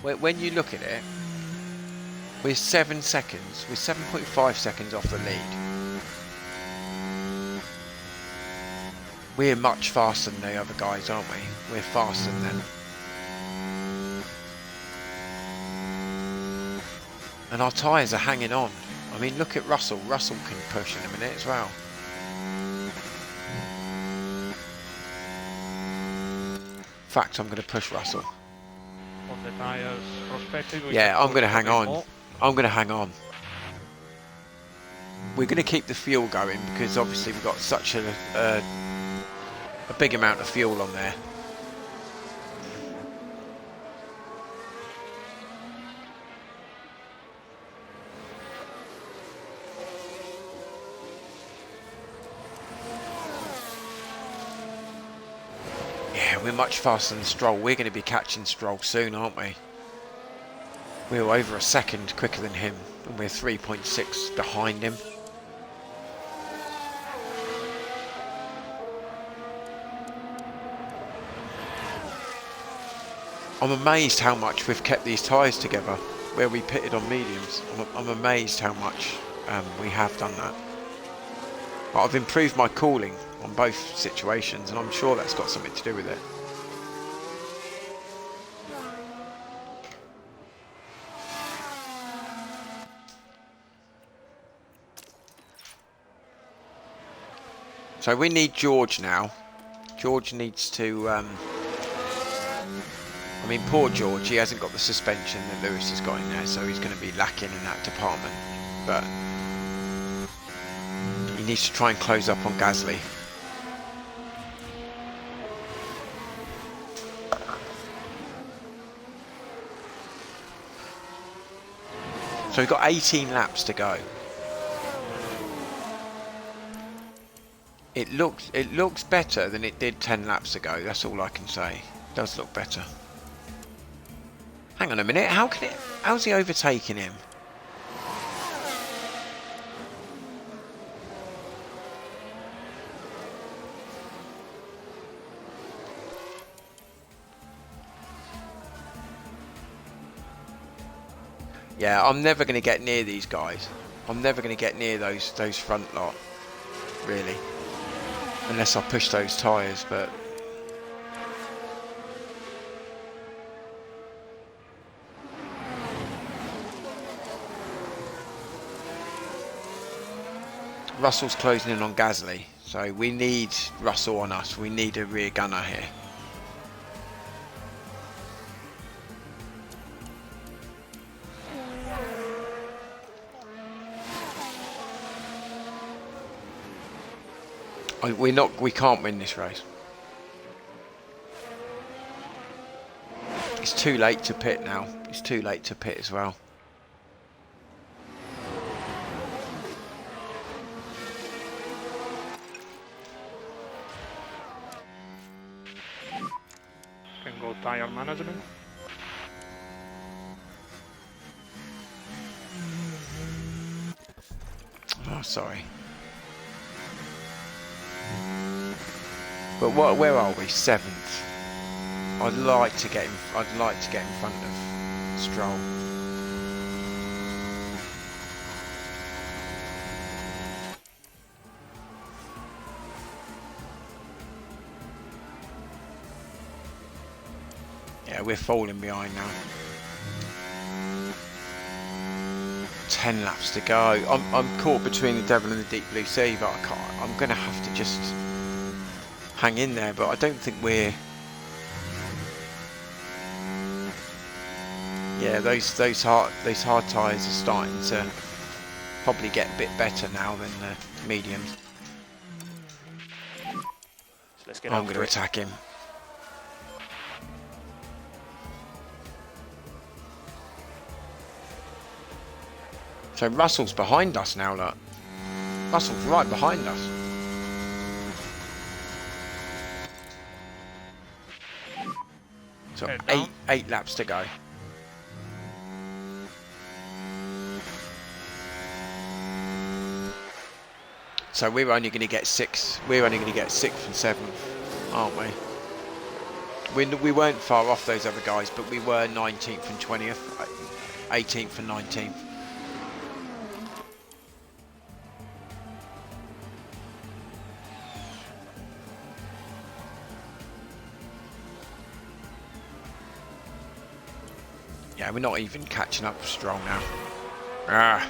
When you look at it, we're 7 seconds. We're 7.5 seconds off the lead. We're much faster than the other guys, aren't we? We're faster than them. And our tyres are hanging on. I mean, look at Russell. Russell can push in a minute as well. In fact, I'm going to push Russell. On the tyres prospective. Yeah, I'm going to hang on. I'm going to hang on. We're going to keep the fuel going because obviously we've got such a big amount of fuel on there. Yeah, we're much faster than Stroll. We're going to be catching Stroll soon, aren't we? We're over a second quicker than him, and we're 3.6 behind him. I'm amazed how much we've kept these tyres together where we pitted on mediums. I'm amazed how much we have done that. I've improved my cooling on both situations, and I'm sure that's got something to do with it. So we need George now. George needs to... I mean, poor George, he hasn't got the suspension that Lewis has got in there, so he's going to be lacking in that department. But he needs to try and close up on Gasly. So we've got 18 laps to go. It looks better than it did 10 laps ago. That's all I can say. It does look better. Hang on a minute. How's he overtaking him? Yeah, I'm never going to get near these guys. I'm never going to get near those front lot, really. Unless I push those tyres, but... Russell's closing in on Gasly, so we need Russell on us. We need a rear gunner here. We can't win this race. It's too late to pit now. It's too late to pit as well. Can go tyre management. Oh, sorry. But where are we? 7th. I'd like to get in front of Stroll. Yeah, we're falling behind now. 10 laps to go. I'm caught between the devil and the deep blue sea, but I can't. I'm going to have to just hang in there, but I don't think we're... Yeah, those hard tyres are starting to probably get a bit better now than the mediums. So let's get I'm going to attack him. So Russell's behind us now, look. Russell's right behind us. So eight laps to go. So we're only going to get 6. We're only going to get 6th and 7th, aren't we? We weren't far off those other guys, but we were 19th and 20th, 18th and 19th. Yeah, we're not even catching up strong now. Ah.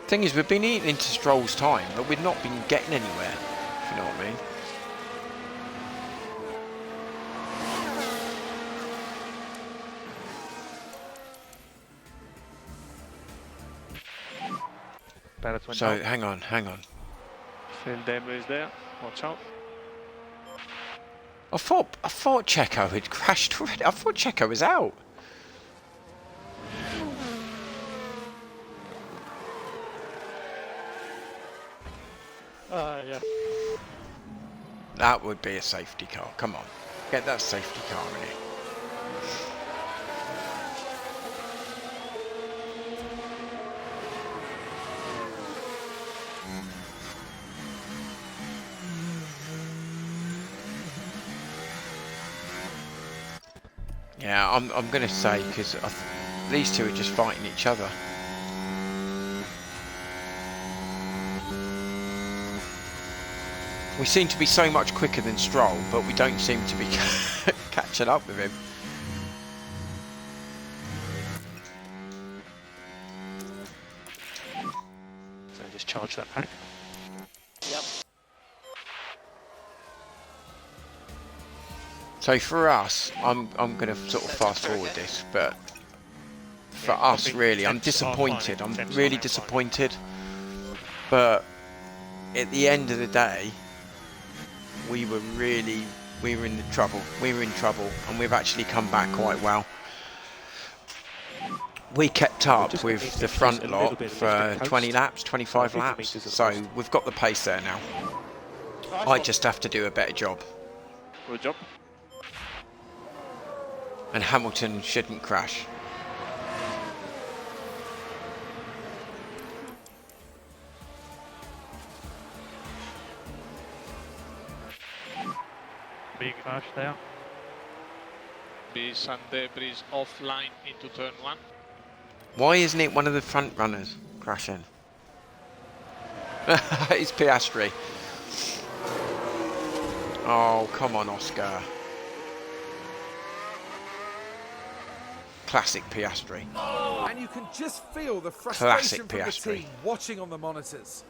Thing is, we've been eating into Stroll's time, but we've not been getting anywhere, if you know what I mean. Better to So, hang on. Phil Debris is there. Watch out. I thought Checo had crashed already. I thought Checo was out. Yeah. That would be a safety car. Come on. Get that safety car in here. Yeah, I'm going to say, because these two are just fighting each other. We seem to be so much quicker than Stroll, but we don't seem to be catching up with him. So just charge that pack. Yep. So for us, I'm going to sort of fast forward this, but for us, really, I'm disappointed. I'm really disappointed. But at the end of the day, we were in trouble. We were in trouble, and we've actually come back quite well. We kept up with the front lot for 20 laps, 25 laps, so we've got the pace there now. I just have to do a better job. Good job. And Hamilton shouldn't crash. Big crash there. Bis and Debris offline into turn 1. Why isn't it one of the front runners crashing? It's Piastri. Oh, come on, Oscar. Classic Piastri. And you can just feel the Classic frustration from the Piastri. team watching on the monitors.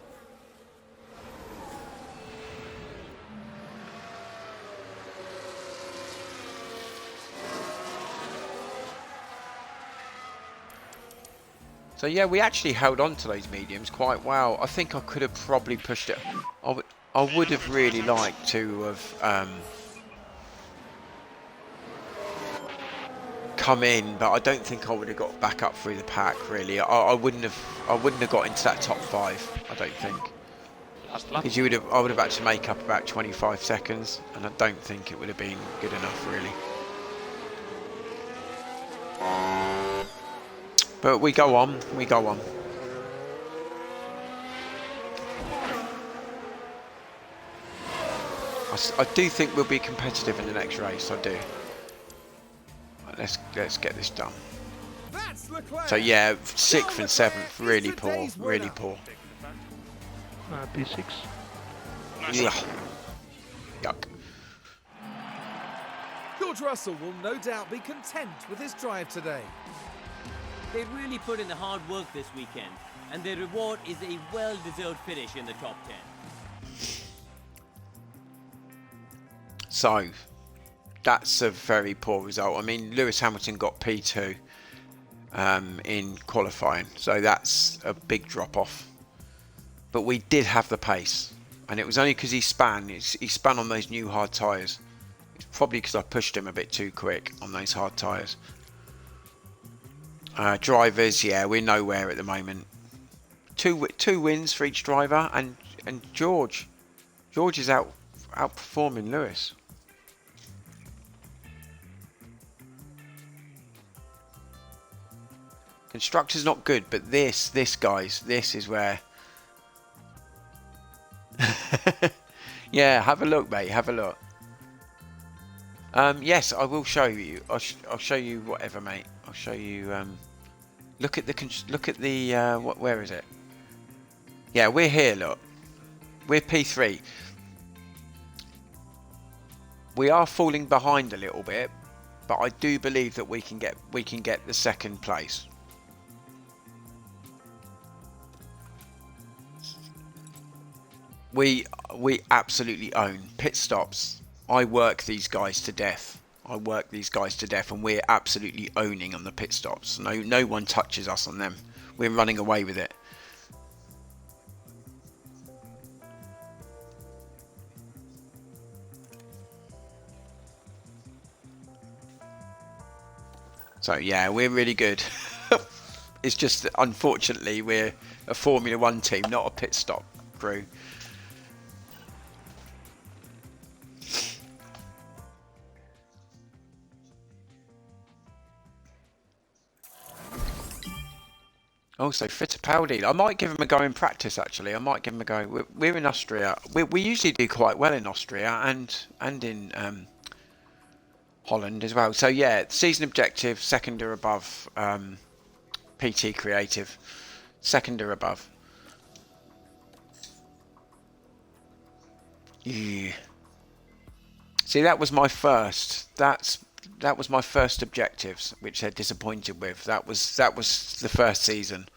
So yeah, we actually held on to those mediums quite well. I think I could have probably pushed it. I would have really liked to have come in, but I don't think I would have got back up through the pack. Really, I wouldn't have got into that top 5. I don't think, Last lap. because I would have had to make up about 25 seconds, and I don't think it would have been good enough really. But we go on. I do think we'll be competitive in the next race. I do. Let's get this done. That's Leclerc. So yeah, 6th and 7th, really poor, really poor. P6. Ugh. Yuck. George Russell will no doubt be content with his drive today. They really put in the hard work this weekend, and their reward is a well-deserved finish in the top 10. So that's a very poor result. I mean, Lewis Hamilton got P2 in qualifying, so that's a big drop off. But we did have the pace, and it was only because he span. He span on those new hard tyres. It's probably because I pushed him a bit too quick on those hard tyres. Drivers, yeah, we're nowhere at the moment. Two wins for each driver, and George is outperforming Lewis. Constructor's not good, but this guys, this is where. Yeah, have a look, mate. Have a look. Yes, I will show you. I'll show you whatever, mate. I'll show you. Look at the. Where is it? Yeah, we're here. Look, we're P3. We are falling behind a little bit, but I do believe that we can get the second place. We absolutely own pit stops. I work these guys to death. And we're absolutely owning on the pit stops. No one touches us on them. We're running away with it. So yeah, we're really good. It's just that unfortunately we're a Formula 1 team, not a pit stop crew. Also, Fittipaldi. I might give him a go in practice. Actually, I might give him a go. We're in Austria. We usually do quite well in Austria and in Holland as well. So yeah, season objective, second or above. PT creative, second or above. Yeah. See, that was my first. That was my first objectives, which they're disappointed with. That was the first season.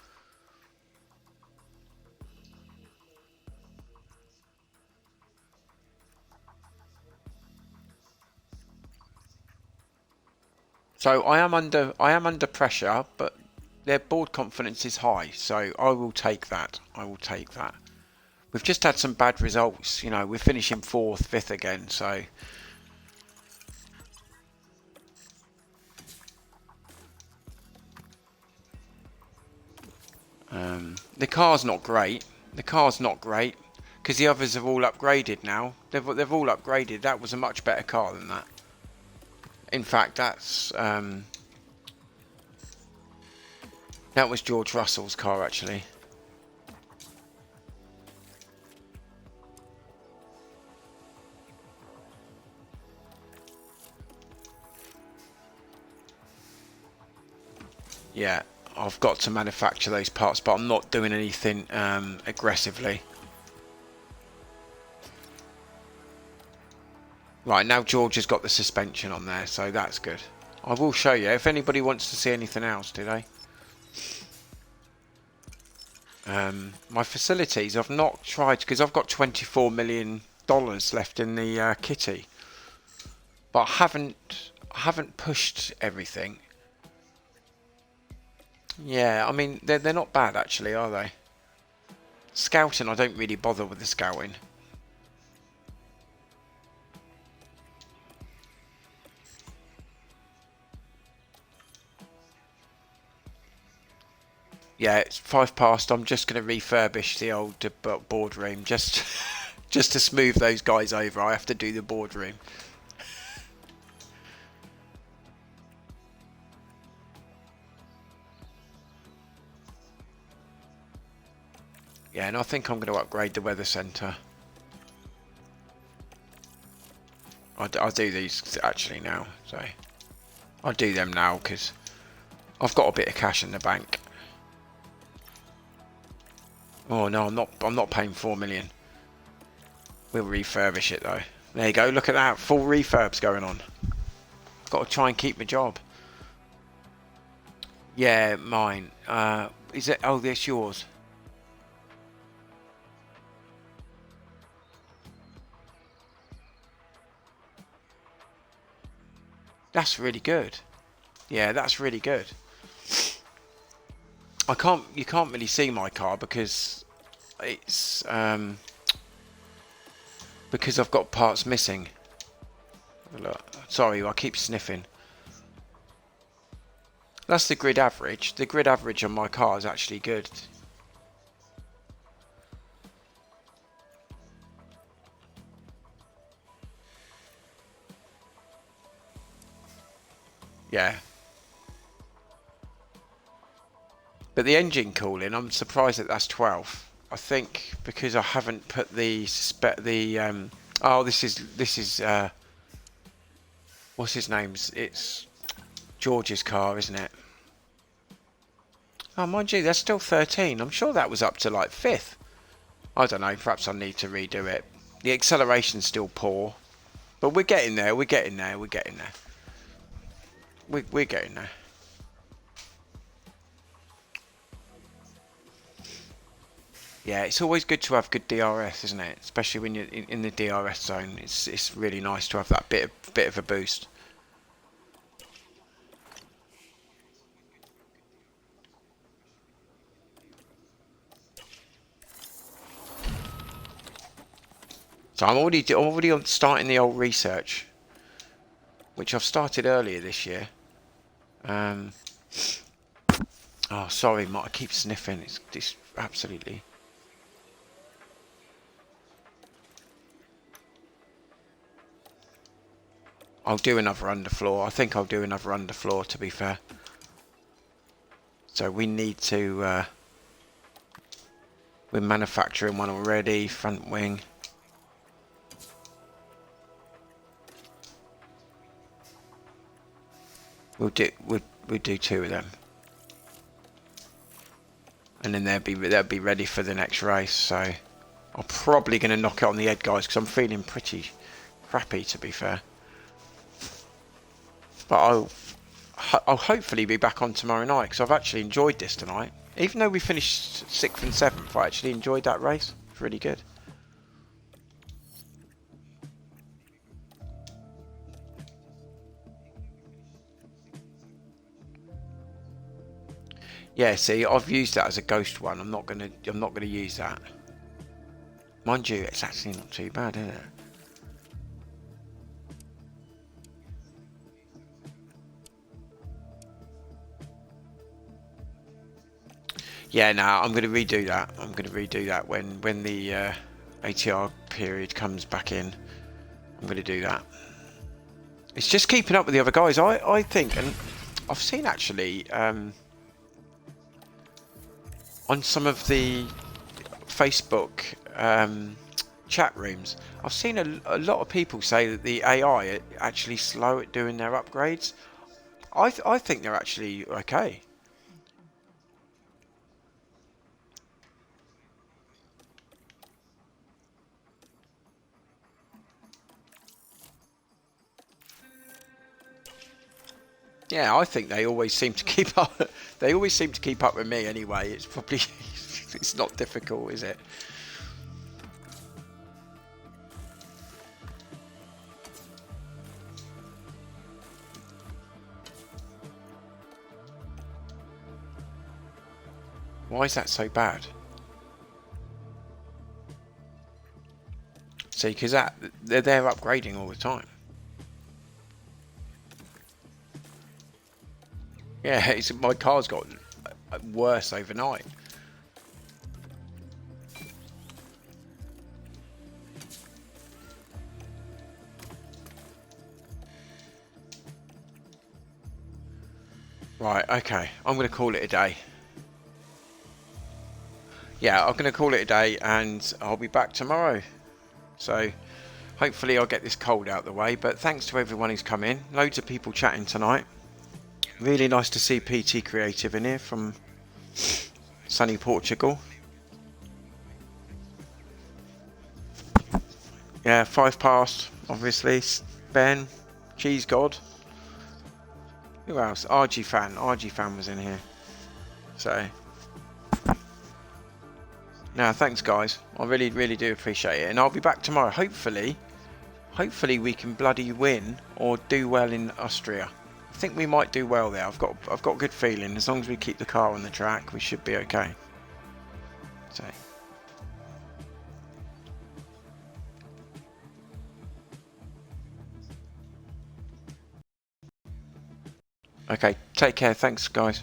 So I am under pressure, but their board confidence is high. So I will take that. We've just had some bad results. You know, we're finishing 4th, 5th again. So. The car's not great. Because the others have all upgraded now. They've all upgraded. That was a much better car than that. In fact, that was George Russell's car actually. Yeah. I've got to manufacture those parts, but I'm not doing anything aggressively. Right, now George has got the suspension on there, so that's good. I will show you if anybody wants to see anything else today. My facilities, I've not tried because I've got $24 million left in the kitty, but I haven't pushed everything. Yeah, I mean, they're not bad actually, are they? Scouting, I don't really bother with the scouting. Yeah, it's 5 past. I'm just going to refurbish the old boardroom just to smooth those guys over. I have to do the boardroom. Yeah, and I think I'm going to upgrade the weather centre. I'll do these actually now, so I'll do them now because I've got a bit of cash in the bank. Oh no, I'm not paying 4 million. We'll refurbish it though. There you go. Look at that, full refurbs going on. I've got to try and keep my job. Yeah, mine. Is it? Oh, that's yours. That's really good. Yeah, that's really good. You can't really see my car because it's because I've got parts missing. Look, sorry, I keep sniffing. That's the grid average. The grid average on my car is actually good. Yeah. But the engine cooling, I'm surprised that that's 12. I think because I haven't put the oh, this is what's his name's? It's George's car, isn't it? Oh, mind you, that's still 13. I'm sure that was up to like 5th. I don't know. Perhaps I need to redo it. The acceleration's still poor, but we're getting there. We're getting there. We're getting there. We're getting there. Yeah, it's always good to have good DRS, isn't it? Especially when you're in the DRS zone. It's really nice to have that bit of a boost. So I'm already on starting the old research, which I've started earlier this year. Oh, sorry, Mark, I keep sniffing. It's absolutely. I'll do another underfloor. I think I'll do another underfloor, to be fair. So we need to. We're manufacturing one already. Front wing. We'll do 2 of them, and then they'll be ready for the next race. So I'm probably going to knock it on the head, guys, because I'm feeling pretty crappy, to be fair. But I'll hopefully be back on tomorrow night, because I've actually enjoyed this tonight. Even though we finished 6th and 7th, I actually enjoyed that race. It's really good. Yeah, see, I've used that as a ghost one. I'm not gonna use that. Mind you, it's actually not too bad, is it? Yeah, no, I'm gonna redo that. I'm gonna redo that when the ATR period comes back in. I'm gonna do that. It's just keeping up with the other guys, I think, and I've seen actually. On some of the Facebook chat rooms, I've seen a lot of people say that the AI are actually slow at doing their upgrades. I think they're actually okay. Yeah, I think they always seem to keep up. They always seem to keep up with me anyway. It's probably it's not difficult, is it? Why is that so bad? See, because they're upgrading all the time. Yeah, my car's got worse overnight. Right, okay. I'm going to call it a day. Yeah, I'm going to call it a day, and I'll be back tomorrow. So hopefully I'll get this cold out the way. But thanks to everyone who's come in. Loads of people chatting tonight. Really nice to see PT Creative in here from sunny Portugal. Yeah, 5 past, obviously. Ben, Cheese God. Who else? RG Fan was in here. So, no, thanks guys. I really do appreciate it. And I'll be back tomorrow. Hopefully we can bloody win or do well in Austria. I think we might do well there. I've got a good feeling. As long as we keep the car on the track, we should be okay. So. Okay, take care. Thanks, guys.